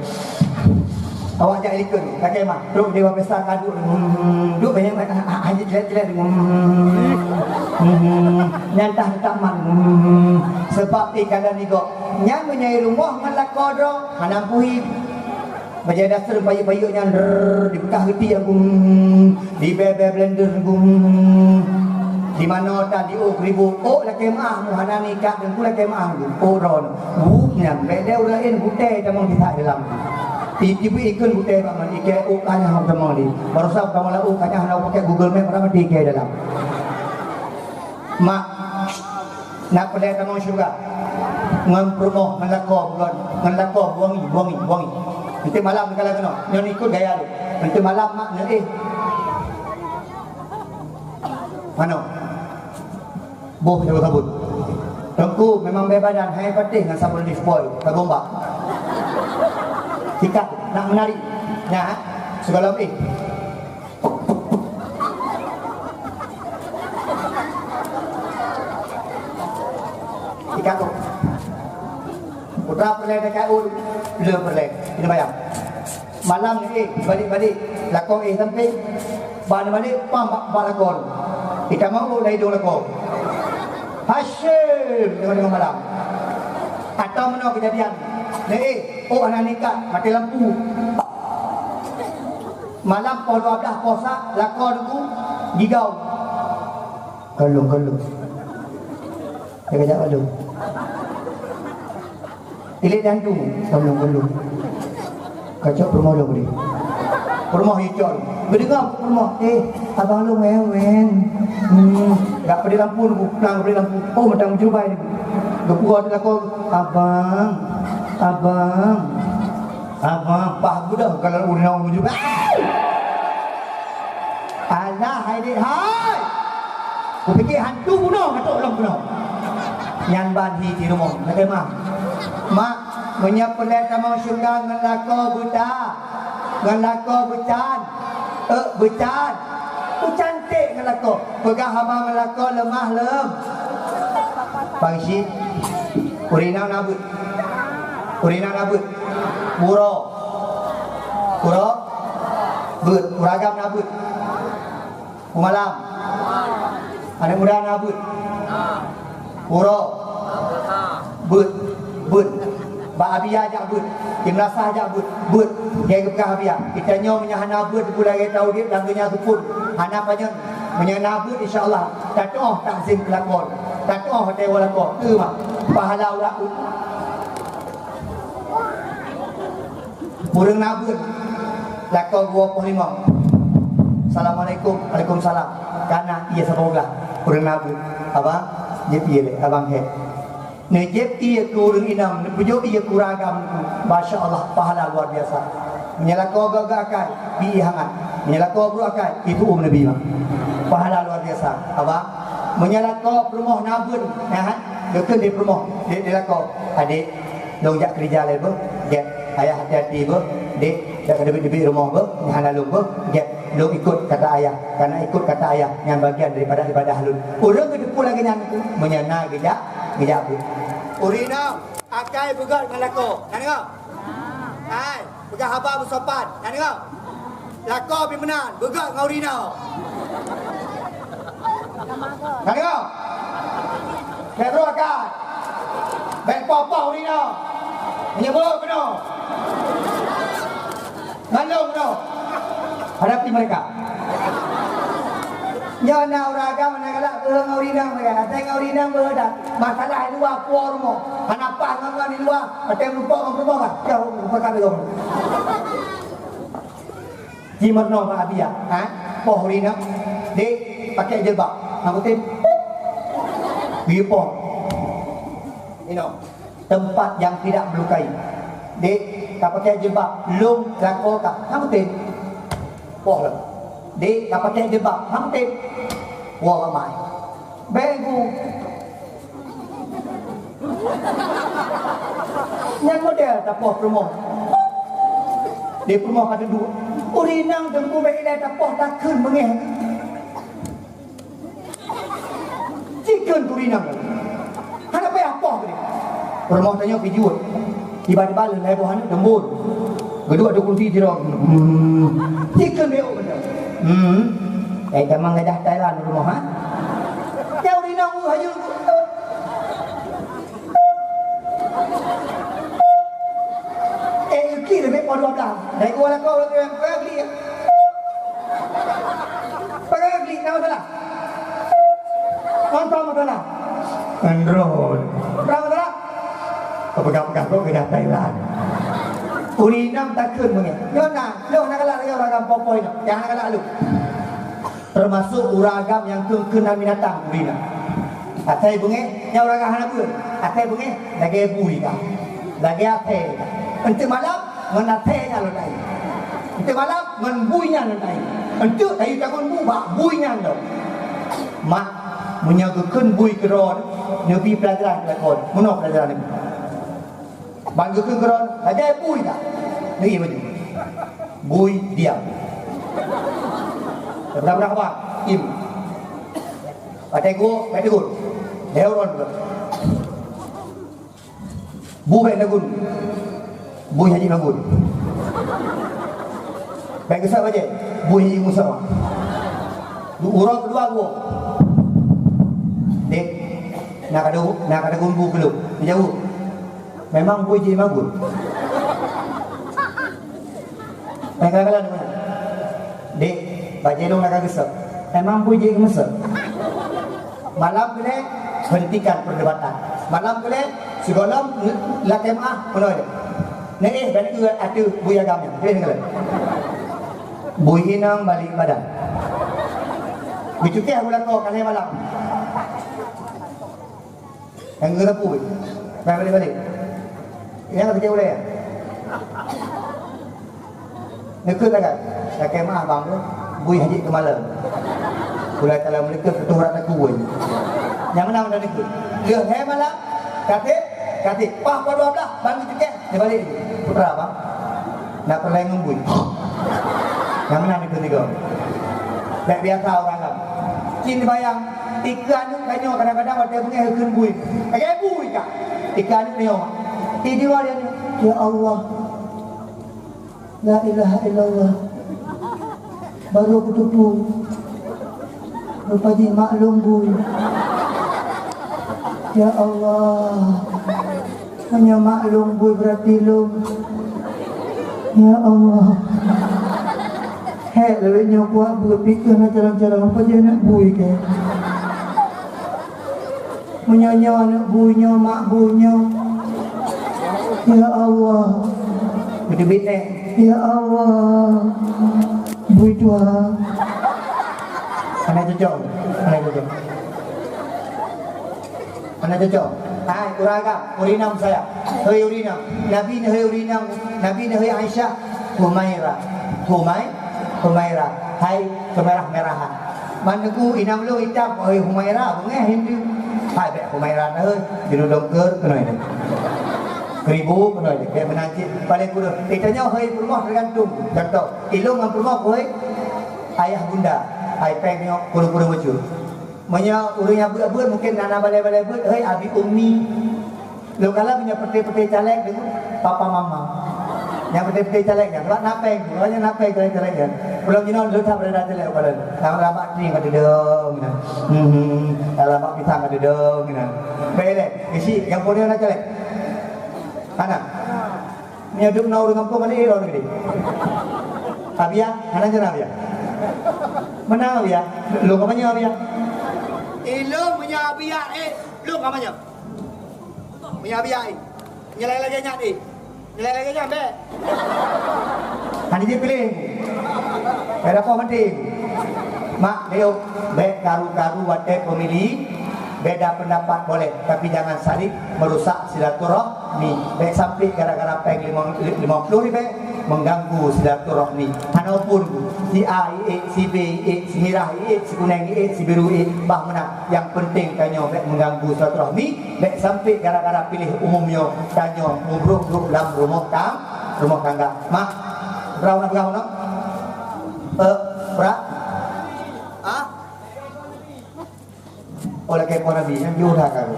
Awak jangan ikut. Tak kemah. Terus dia pesta kadu. Duk banyak hanya jelek-jelek. Nyantah taman. Sebab kalau ni kok yang menyai rumah melakor menampuhi baca dasar bayu-bayu yang dibuka hati yang di bebe blender di mana tadi ribu la kemah muhana nikah dan pula kemah ron nyam bede urain butai tamang kita dalam tiba ikut butai pak man ike kanya hang tamang di baru sab tamang la kanya hang pakai Google Map berapa di ike dalam mak nak pada tamang syurga ngan promoh melakor bulan melakor buangi nanti malam kalau kena nyon ikut gaya lu nanti malam mak mana boh jaga kabut tengku memang bebadan hai patih dengan sabun lift boy kagombak sikat nak menarik nya segala sikat tu putra perlek dekat belum perlek ini bayang malam ni balik lakon sampai balik pam balakon kita mau dari dua lakon Hashim dengan malam atau mana kejadian anak nikah mati lampu malam pukul 12 puasa lakon tu gigau kalung dia kejap kalung ilik dandu kalung kacau permolong dia permoh hijau berdengar permoh abang lu mewen gak pada lampu pulang pada lampu macam mencubai ni gepura dia lakon abang pah budak kalau udah nak mencubai alah hai aku fikir hantu bunuh kata orang bunuh nyan ban di rumah nak mah mak menyapelat sama syurga ngelako buta ngelako becan cantik ngelako pegah haba ngelako lemah lem pangsi urina nabut buro but uragam nabut umalam ada muda nabut buro but ba abia ajak but timrasa ajak but dia kepekah abia kita nyo menyahana but pula kita tahu dia langganya supun hana panyo menyahana but insyaallah tatoh takzim kelakon tatoh hotel walakon tu mak pahala urat burung nabut lakon 25 Assalamualaikum Waalaikumsalam karena ia semoga burung nabut apa dia pilih abang he nejep ia kurang inam pujuk ia kuragam Masya Allah pahala luar biasa menyalako gagakai bi hangat menyalako beruakai itu nabi pahala luar biasa apa menyalako rumah nabun dekat di rumah dia lako adik longjak kerja leber get ayah hati-hati ber dek dak debi rumah ber nyana lum ber get lo ikut kata ayah karena ikut kata ayah yang bagian daripada ibadah halun urang kedepu lagi nyan menyana gejak bu urina akai begat ngalako kan ngau hai begat haba bersopan kan ngau Lakor pimpinan, bergerak ngau rinau. Kan kau? Pedro akan. Ben popau rinau. Menyebut penuh. Ngandung penuh. Hadapi mereka. Nyana uragam menegala ke ngau rinau mereka. Kata ngau rinau berdak. Masalah luar puar mo. Kenapa ngau di luar? Ada lupa ngau kan? Jauh lupakan itu. Jimat no pak Abia, poh rinau. Dek pakai jilbab. Angkutin. Bipo. Tempat yang tidak melukai. Dek, tak pakai jilbab, lum lakor tak. Angkutin. Poh lah. Dek, tak pakai jilbab, angkutin. Wah ramai. Benggu. Yang model tak poh promoh. Dia promoh ada dua. Urinang tengku baik dah tak poh tak kun mengeh. Cikan urinang. Hana apa apa ni? Promoh tanya video. Tiba-tiba lelai buah ni dembur. Kedua ada kunci dia orang. Cikan dia benar. Memang dah Thailand rumah ha. Dia urinang haju. Kira lebih pada dah. Dari gua lah kau beli. Pakai beli nama salah. Nonton masalah. Android. Berapa salah? Pegang-pegang kau ke Thailand. Urinam takut mungkin. Yona, lo nak kalah lagi uragam popoi no. Jangan kalah lu. Termasuk uragam yang kena binatang urinam. Atai bunge, yang uragam hana pun. Atai bunge, lagi bui kah. Lagi atai. Untuk malam menatenya lenai. Untuk malam menbuinya lenai. Untuk ayu takun buah buinya lo. Mak menyagukan bui keron nepi pelajaran kelakon. Menok pelajaran ni. Banggukan keron aja bui tak. Ni macam. Bui diam. Berapa apa? Im. Patego, patego. Deoron. Bu baik nagun. Bui haji nagun. Baik kesal aja. Bui haji musa. Urang kedua gua. Dek, nak ada gumbu belum? Jauh. Memang bui haji nagun. Baik kalah ni mana? Dek, bajelong nak kesal. Memang bui haji mesel. Malam kene hentikan perdebatan. Malam kene segolam lakemah penuh. Nih, balik ke ada bui agamnya. Kena kena. Bui inang balik badan. Bicuki aku lakau kali malam. Yang kena bui. Balik. Yang kerja boleh ya? Nekut tak kan? Lakemah bang tu. Bui haji ke malam. Kulai kalau mereka keturat aku bui. Yang mana dah nekut? Dia hai malam. Katik. Pah pada 12 bangun juga. Dia balik. Putra apa? Nak pelai ngumbui. Yang mana ni ketiga? Tak biasa orang kan. Cin bayang ikan ni kanyo kadang-kadang ada pengen hukun bui. Ayah bui kah? Ikan ni nyo. Tidur dia ni. Ya Allah. La ilaha illallah. Baru aku tupu. Rupanya maklum bui. Ya Allah. Hanya maklum bui berarti lum. Ya Allah. Hei, lebih nyoba berfikir nak cara-cara apa je nak bui ke? Menyonya anak buinya, mak buinya. Ya Allah. Berdebit Ya Allah. Bui tua. Anak cocok. Anak cocok. Hai, uragam, urinam saya. Hei urinam. Nabi ni hei urinam. Nabi ni hei Aisyah. Humaira. Hai, kemerah-merahan. Mana ku inam lu hitam. Hei Humaira, bengeh Hindu. Hai, bek Humaira dah hei. Jenuh dongker, kena ini. Keribu, kena ini. Kayak menajib. Paling kuda. Tanya hei rumah tergantung. Contoh, ilung yang rumah hei. Ayah bunda. Hai, peng ni kuda-kuda wajur. Manya urang abut-abut mungkin anak balai-balai abut, hei abi ummi. Lo kala punya peti-peti caleg dengan papa mama. Yang peti-peti calegnya, sebab napeng, orangnya napeng caleg-caleg kan. Belum kita dulu tak berada di level lain. Kalau lama ni kata dong, kalau lama kita kata dong, boleh. Isi yang boleh nak cakap. Mana? Ni ada nak orang kampung mana orang ni? Abia, mana jenak Abia? Mana Abia? Lu kamarnya Abia?
Lu punya Abia lu kamarnya? Punya Abia nyelai lagi nyak ni. Nyelai lagi nyak be.
Hani dia pilih. Ada apa penting? Mak dia baik karu-karu wadah pemilih. Beda pendapat boleh, tapi jangan saling merusak silaturahmi. Baik sampai gara-gara peng 50 ni baik mengganggu silaturahmi. Hanapun si A, si B, si merah, si kuning, si biru, bah mana yang penting kanyo baik mengganggu silaturahmi. Baik sampai gara-gara pilih umumnya kanyo ngubruk-ngubruk dalam rumah tangga. Mak, berapa nak berapa nak? Berapa? Oleh kepo Nabi yang diudah kan.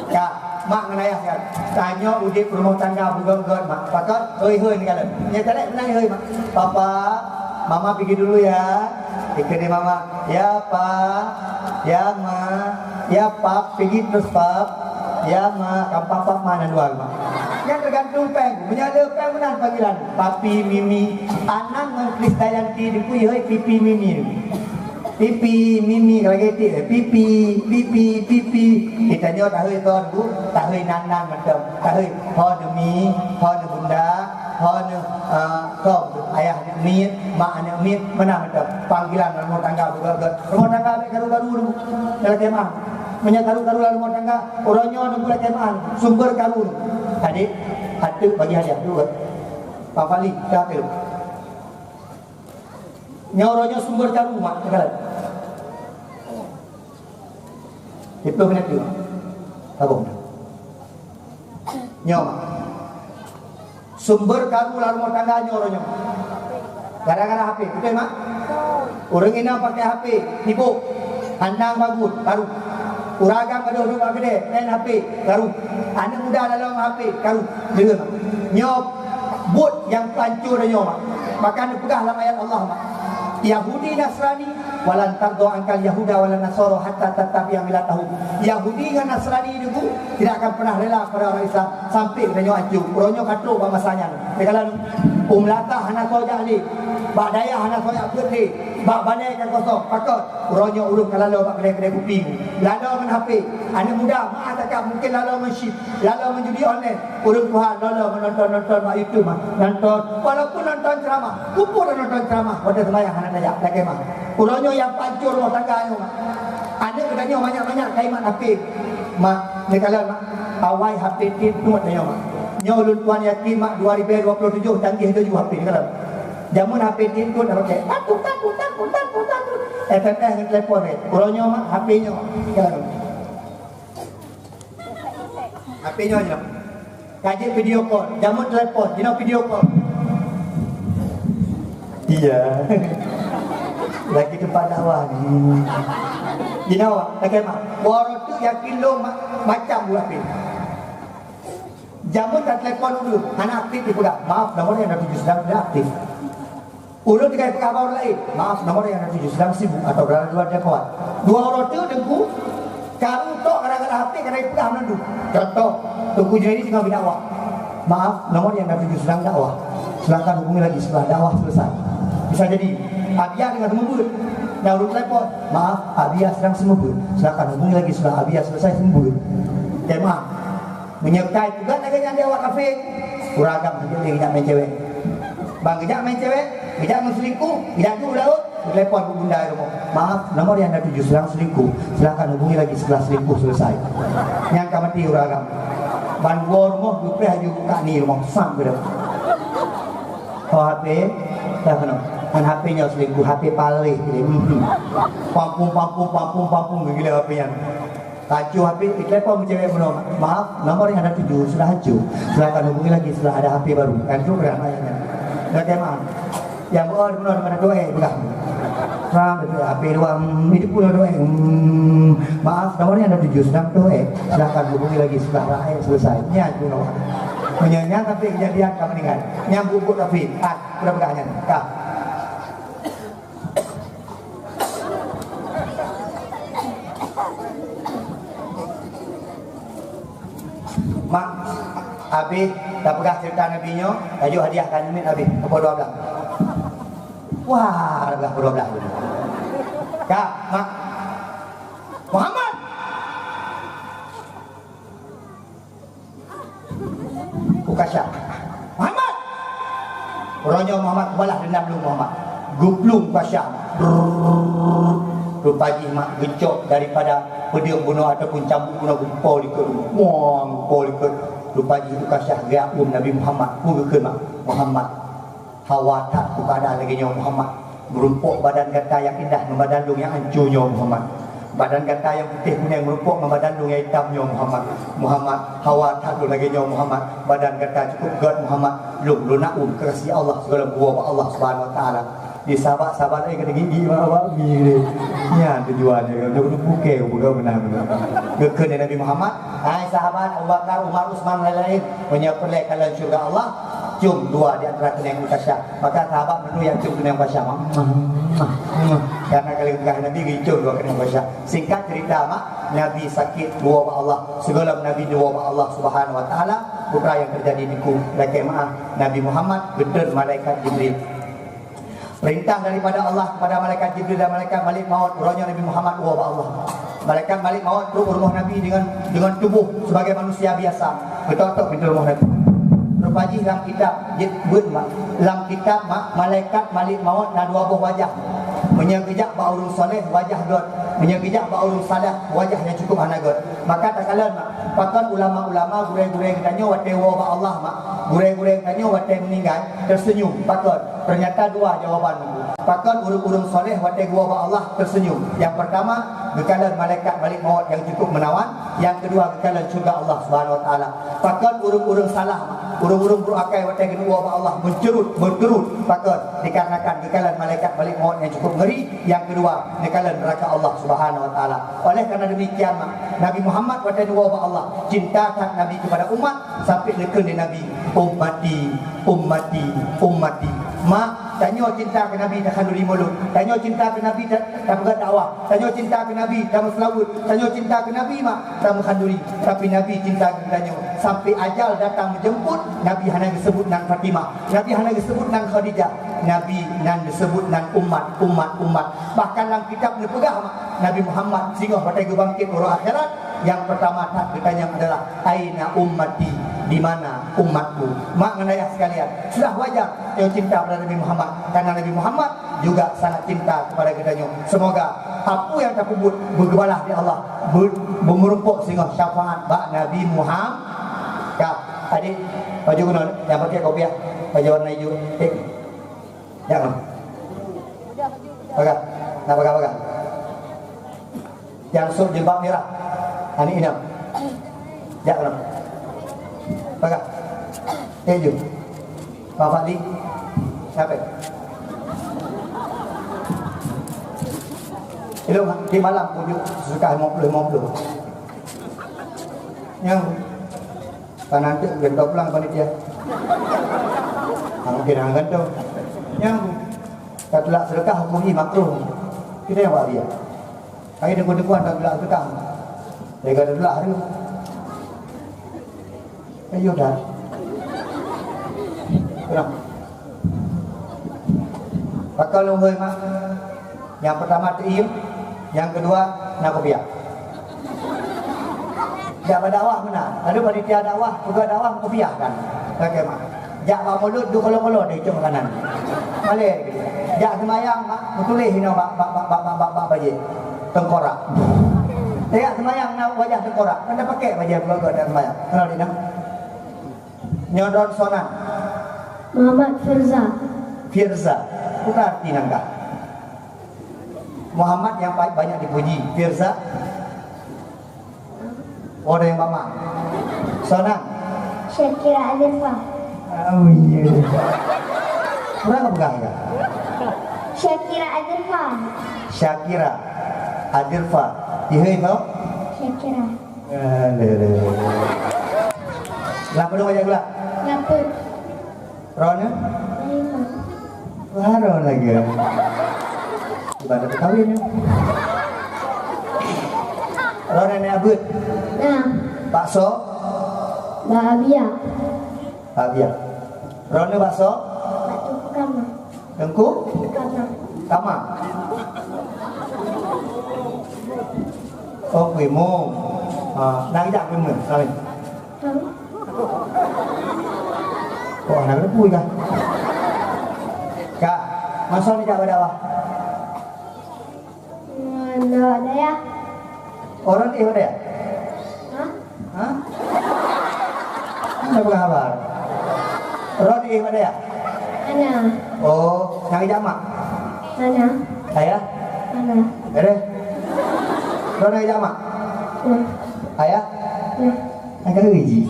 Ya, mak menayah kan. Tanya udip rumah tangga bukan mak. Pakat, hei ni kalau. Ya tak nak hei mak. Papa, mama pergi dulu ya. Ikut mama. Ya pa, ya ma, ya pap pergi terus pap. Ya ma, kam papa mana dua mak. Yang tergantung peng. Punya ada peng mana panggilan. Papi, Mimi, anak Kristayanti dipui hei pipi Mimi. Pipi, Mimi kalau gitu, pipi. Kita nyo tak hei tuan bu, tak hei nan macam, tak hei ho demi, ho de bunda, ho de kau ayah ni min, mak ni min, mana macam panggilan rumah tangga bergerak. Rumah tangga karu-karu dulu, dalam kemah. Banyak karu-karu dalam rumah tangga, orangnya nunggu dalam kemah, sumber karu. Adik, hati bagi hadiah dulu. Pak Fali, siapa tu? Nyoronya sumber karu mak sekarang. Itu minat tu. Tabung. Nyom. Sumber karu lalu rumah tangga nyoronya. Gara-gara HP, betul mak? Orang ini pakai HP, tipu. Handang bagus, baru. Uragang pada rumah gede, main HP, baru. Anak muda dalam HP, baru. Dengar mak. Nyom. But yang pancur nyom mak. Maka dipegang dalam ayat Allah mak. Yahudi Nasrani walan tardo angkal Yahuda walan Nasoro hatta tetapi yang bila tahu Yahudi dengan Nasrani itu tidak akan pernah rela pada orang Islam sampai denyo acu ronyo katro ba masanya kalau umlata hana soja ni bak daya hana soja putih bak banai kan kosong pakot ronyo urung kalau bak kedai kuping lalu men HP anak muda mak tak mungkin lalu menship lalu menjudi online urung Tuhan lalu menonton mak itu mah nonton walaupun nonton ceramah kupur nonton ceramah pada sembahyang hana daya tak mah uronyo yang pancur rumah tangga mak anak kedanya banyak-banyak kaimat HP mak ni kalau mak awai HP tu tanya mak nyolun tuan yatim mak 2027 canggih tu juga HP ni kalau jamun HP tu dah pakai takut SMS dengan telefon ni uronyo mak HP nya kalau HP nya je kaji video call jamun telefon you know video call iya lagi tempat dakwah ni. You know, okay mak. Orang tu yakin lo macam buat ni. Jamun tak telefon dulu, anak aktif dipegang. Maaf, nomor yang dah tuju sedang tidak aktif. Ulun dikai pegang orang lain. Maaf, nomor yang dah tuju sedang sibuk atau berada luar jangkauan. Dua orang tu dengku. Kamu tok gara-gara HP kena pegang nandu. Contoh, Tuku Junaidi tinggal berdakwah. Maaf, nomor yang dah tuju sedang dakwah. Silakan hubungi lagi setelah dakwah selesai. Bisa jadi Abia dengan sembuh. Dah urut telefon. Maaf, Abia sedang sembuh. Silakan hubungi lagi setelah Abia selesai sembuh. Dan maaf, menyertai juga dengan dia awak kafe. Kuragam dia tidak main cewek. Bang kejap main cewek, kejap selingkuh, kejap tu laut. Telepon bunda rumah. Maaf, nomor yang dah tuju sedang selingkuh. Silakan hubungi lagi setelah selingkuh selesai. Yang kamati uragam. Ban rumah dupe haju buka ni rumah sam ke dah. HP dah kena. Kan HP-nya selingkuh, HP palih pampung gila HP-nya. Kacau HP, telepon cewek belum. Maaf, nomor yang ada 7 sudah hancur. Silakan hubungi lagi setelah ada HP baru. Kan itu berapa ayatnya. Bagaimana? Yang benar mana doa bukan. Ram itu HP doang, ini pula doa. Maaf, nomor yang ada 7 sedang doa. Silakan hubungi lagi setelah ayat selesai. Nyanyi doa. Menyanyi tapi kejadian kamu meninggal. Nyambung tapi udah pegangnya. Kak. Mak, Abi dah pegang cerita Nabi nyo, tajuk hadiahkan Min Abi pukul 12. Wah, dah pukul 12 dulu. Kak, Mak. Muhammad. Ukasya. Muhammad. Ronyo Muhammad balas dendam lu Muhammad. Guplung Ukasya. Rupaji mak gecok daripada pedium bunuh ataupun cambuk bunuh gempol ikut. Muang gempol ikut. Rupaji Ukasya gerak Nabi Muhammad. Ku mak Muhammad. Hawa tak kepada lagi nyo Muhammad. Merumpuk badan gata yang indah membadandung yang hancur nyo Muhammad. Badan gata yang putih kuning merumpuk membadandung yang hitam nyo Muhammad. Muhammad hawa tak lagi nyo Muhammad. Badan gata cukup god Muhammad. Lunak kekasih Allah segala buah Allah Subhanahu wa taala. Di sahabat-sahabat kena gigi bawa gigi nya tujuannya kalau duk buke buka benar-benar gekeun Nabi Muhammad. Hai sahabat Abu Bakar, Umar, Utsman lain-lain punya pelek kalian syurga Allah. Cium dua di antara kenang Ukasya. Maka sahabat menu yang cium kenang Ukasya karena kali bekah Nabi cium dua kenang Ukasya. Singkat cerita mak, Nabi sakit dua Allah. Segala Nabi dua Allah Subhanahu wa taala. Perkara yang terjadi di kemaah Nabi Muhammad gedeng malaikat Jibril. Perintah daripada Allah kepada malaikat Jibril dan malaikat Malik Maut rohnya Nabi Muhammad wa Allah. Malaikat Malik Maut turun rumah Nabi dengan tubuh sebagai manusia biasa. Betul-betul pintu rumah Nabi. Rupaji dalam kitab dalam kitab malaikat Malik Maut dan dua buah wajah. Menyegejak ba urung soleh wajah god, menyegejak ba urung salah wajah yang cukup hanagot. Maka tak kalah pakan ulama-ulama gureng-gureng tanya wate wa Allah mak. Gureng-gureng tanya wate meninggal tersenyum pakan. Ternyata dua jawapan. Pakan urung-urung soleh wate wa Allah tersenyum. Yang pertama gekalan malaikat Malik Maut yang cukup menawan, yang kedua gekalan syurga Allah Subhanahu wa taala. Pakan urung-urung salah urung-urung berakai wate kedua Allah berturut pakan dikarenakan gekalan malaikat Malik Maut yang cukup ngeri, yang kedua nekalan neraka Allah Subhanahu wa taala. Oleh kerana demikian Nabi Muhammad wa Allah cintakan Nabi kepada umat sampai lekun di Nabi ummati. Mak tanya cinta ke Nabi dah kanduri mulut. Tanya cinta ke Nabi dah berkat dakwah. Tanya cinta ke Nabi dah berselawat. Tanya cinta ke Nabi mak dah mengkanduri. Tapi Nabi cinta ke tanya sampai ajal datang menjemput Nabi hanya disebut nan Fatimah. Nabi hanya disebut nan Khadijah. Nabi nan disebut nan umat. Bahkan dalam kitab dipegang Nabi Muhammad sehingga pada bangkit orang akhirat. Yang pertama tak ditanya adalah aina ummati, di mana umatku. Mak dan ayah sekalian, sudah wajar yang cinta kepada Nabi Muhammad karena Nabi Muhammad juga sangat cinta kepada kitanya. Semoga apa yang terkubur bergebalah di Allah, merumpuk sehingga syafaat bak Nabi Muhammad. Kak, adik baju guna yang pakai kopiah, baju warna hijau. Jangan. Pakai. Nak pakai. Yang sup jilbab merah. Ani inam. Jangan. Pakai. Hijau. Pak Fadli. Siapa? Elok di malam pujuk suka 50. Yang nanti gendong pulang panitia. Mungkin angkat tu. Yang kata sedekah hukum makruh. Kita yang buat dia. Hari depan tak gelak sedekah. Dia kata gelak hari. Ayo dah. Kenapa? Bakal lunghoi mak. Yang pertama tiim, yang kedua nak kopiah. Jak berdakwah mana? Ada panitia dakwah, juga dakwah kopiah kan. Bagaimana? Jak bak mulut du kolo-kolo di hujung kanan. Balik gitu. Jak semayang betulih hino bak baje. Tengkorak. Jak semayang nak wajah tengkorak. Kan dah pakai baju keluarga dan semayang. Kenal dia nak? Nyodon sonan.
Muhammad
Firza. Bukan arti nangka. Muhammad yang banyak dipuji. Firza. Orang yang mama. Sonan.
Syakira Adirfa.
Oh iya. Berapa pegang ya? Syakira Adirfa. Ihai kau?
Syakira.
Lah penuh aja gula.
Laput.
Rona?
Lima.
Baru lagi. Ibadah berkawin ya. Rona ni abut.
Nah.
Bakso.
Babia.
Babia. Rona bakso?
Batu kama.
Dengku?
Kama.
Kama. Oh, quỷ mô. Đang dạng với mình sao mình? Kok anak itu puy kan? Kak, masa ni kat dakwah?
Mana ada ya?
Orang di mana ya?
Hah?
Hah? Mana bukan kabar? Orang di mana ya?
Mana?
Oh, yang jamak.
Mana?
Ayah?
Mana?
Ada? Orang yang jamak.
Ya.
Ayah?
Ya.
Agak uji.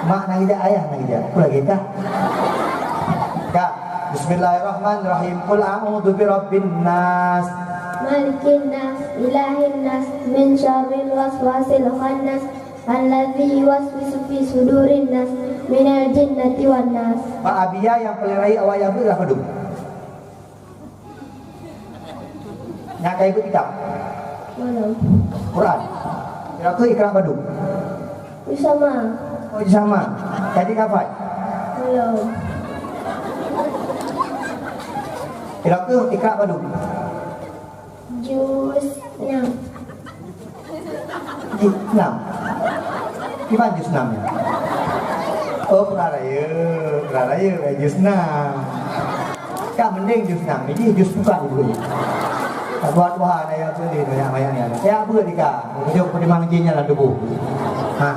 Mak nak kerja, ayah nak kerja. Aku lagi kak. Kak, Bismillahirrahmanirrahim. Qul a'udzu birabbin nas.
Malikin nas, ilahin nas, min syarril waswasil khannas, alladzi yuwaswisu fi sudurin nas, minal jinnati wan nas.
Mak Abia yang pelerai awak yang berapa padu? Nak kau ikut kitab?
Belum.
Quran. Kira tu ikrar padu.
Bersama.
Oh sama. Jadi kafai.
Belum.
Kira tu ikrar padu.
Juz 6.
Juz 6. Di mana juz 6 ya? Oh Praraya. Praraya juz 6. Kak mending juz 6. Ini juz bukan dulu. Buat wah ada yang tulis banyak ni ada. Ya apa ni kak? Jom pertimbangan jinnya lah tubuh. Ha.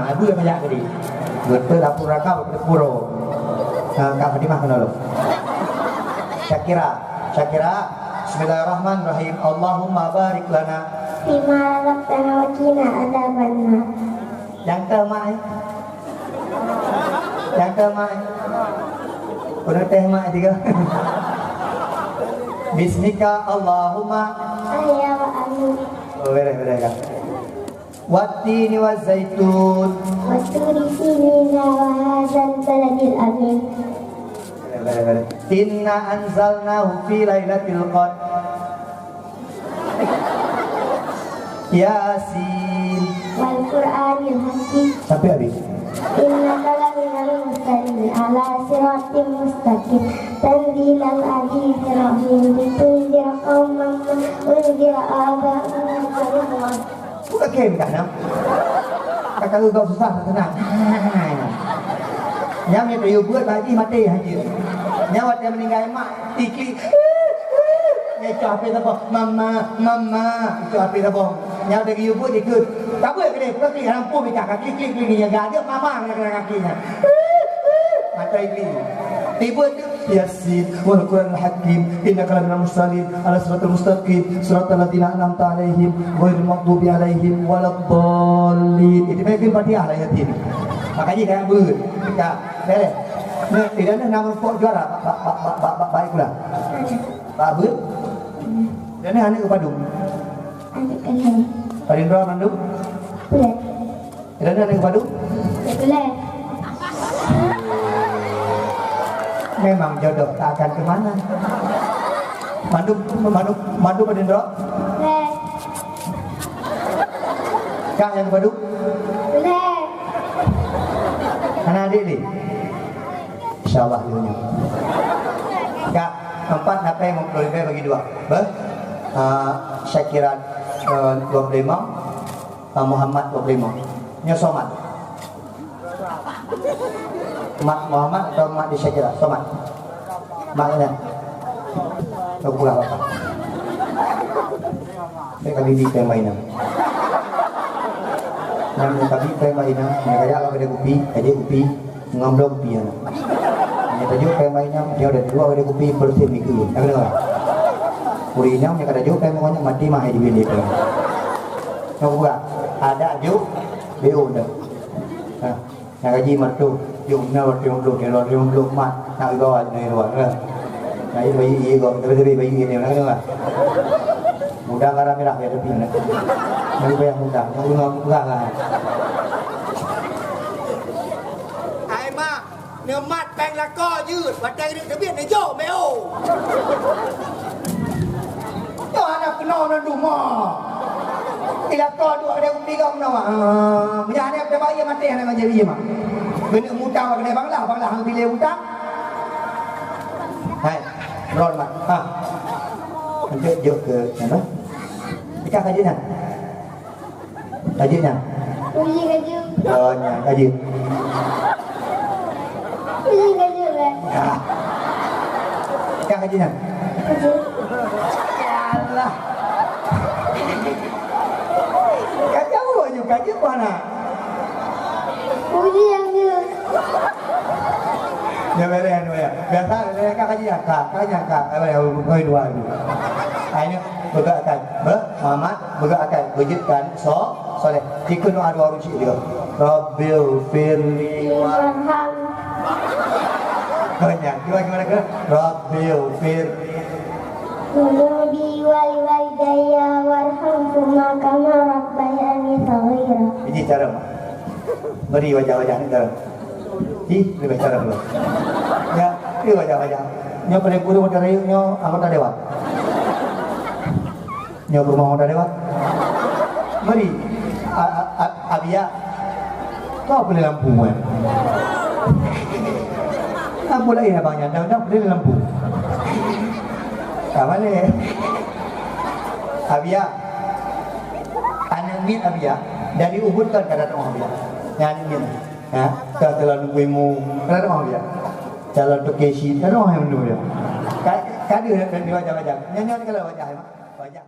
Apa yang banyak tadi? Betul dapur raka berpuro. Kak Fatimah kenal lo? Syakira. Bismillahirrahmanirrahim. Allahumma barik lana.
Fima razaqtana wa qina adzabannar.
Yang termai. Udah teh mai tiga. Bismika Allahumma
Ayya wa amin.
Oh beres kan. Wattini wa zaitun.
Wa turi sinina wa hadzal baladil amin.
Beres. Inna anzalnahu fi lailatul qadr. Yasin.
Wal Qur'anil hakim.
Sampai habis.
Innaka laminal mursalin ala siratim mustaqim tanzilal azizir rahim litunzira qauman ma unzira aba'ahum.
Bukan kem kan nak? Kakak tu kau susah tenang. Yang ni dia buat bagi mati haji. Yang waktu dia meninggal mak tikli. Itu apa itu apa? Mama. Itu apa itu apa? Yang dia buat dia ikut. Tak boleh kena. Kau klik lampu bicara. Klik ni jaga dia. Mama kena kakinya. Mata ikli. Tiba tu Yasin wal Qur'anil Hakim innaka laminal mursalin ala siratal mustaqim siratal ladzina an'amta 'alaihim ghairil maghdubi 'alaihim waladdallin. Itu mungkin Fatihah lah ayat ini. Makanya kayak ber. Kak, beres. Nah, tidak ada nama pok juara. Baik pula. Pak ber. Dan ini anak kepadung.
Anak kalian.
Parindra manduk.
Boleh.
Dan ini anak kepadung.
Boleh.
Memang jodoh tak akan kemana. Mandu Parindra.
Boleh.
Kak yang kepadung.
Boleh.
Anak adik ni. InsyaAllah dunia. Kak, 4 apa yang memperoleh bagi 2? Syakira 25, Muhammad 25. Nyosomat. Mak Muhammad atau mak di Syakira? Somat. Maknya. Kau buka apa? Mereka bibi pemainan. Yang tadi pemainan, mereka ya kalau ada kopi, ada kopi, ngambil kopi ya. Mereka tajuk pemainan, dia ada 2 ada kopi bersih mikir. Yang kedua. Kurinya mereka tajuk pemainan mati mah di bini tu. Kau buka. Ada juk, dia udah. Yang gaji matu, yung nawar yung blue mat, nak gawat ni luar. Nah ini bayi gawat, tapi bayi ini orang tu. Mudah karena merah ya tapi nak. Yang bayang mudah, yang enggak lah.
Ai mak, nếu mặt bèn là co dư, và đây được cái biển này dỗ mẹ ồ.
Cho anak kenal dan rumah. Ila kau dua ada undi kau menawa. Punya ada bayi mati yang nak jadi mah. Benda mutang kena banglah hang pilih hutang. Hai, ron mak. Ha. Lanjut jok ke apa? Kita kaji nak. Kaji nak.
Uji kaju.
Oh, nya kaji.
Uji kaju lah.
Ya. Kita kaji nak.
Kaju.
Allah. Kaji apa je? Kaji apa nak?
Uji yang dia.
Ya beres ya. Biasa mereka kaji kak, apa yang kau dua itu. Ini bergerakkan, Muhammad bergerakkan, wujudkan soleh. Ikut doa dua rujuk dia. Rabbil firli
Warham.
banyak. Gimana ke? Rabbil firli.
Nubi wal walidayya warhamhuma kama rabbayani shaghira.
Ini cara mak. Beri wajah-wajah ni cara. Lebih cara dulu. Ya, ini wajah-wajah. Nyo pada guru muda rayu nyo anggota dewan. Nyo rumah anggota dewan. Beri Abia. Kau beli lampu kan? Lampu lain abangnya. Dah beli lampu. Kamu ni? Abia. Anak min Abia dari Ubud kan kada tahu Abia. Yang min. Ya, kalau nungguimu, kada tahu Abia. Kalau untuk kesi, kada tahu yang nunggu dia. Kada di wajah-wajah. Nyanyi kalau wajah, wajah.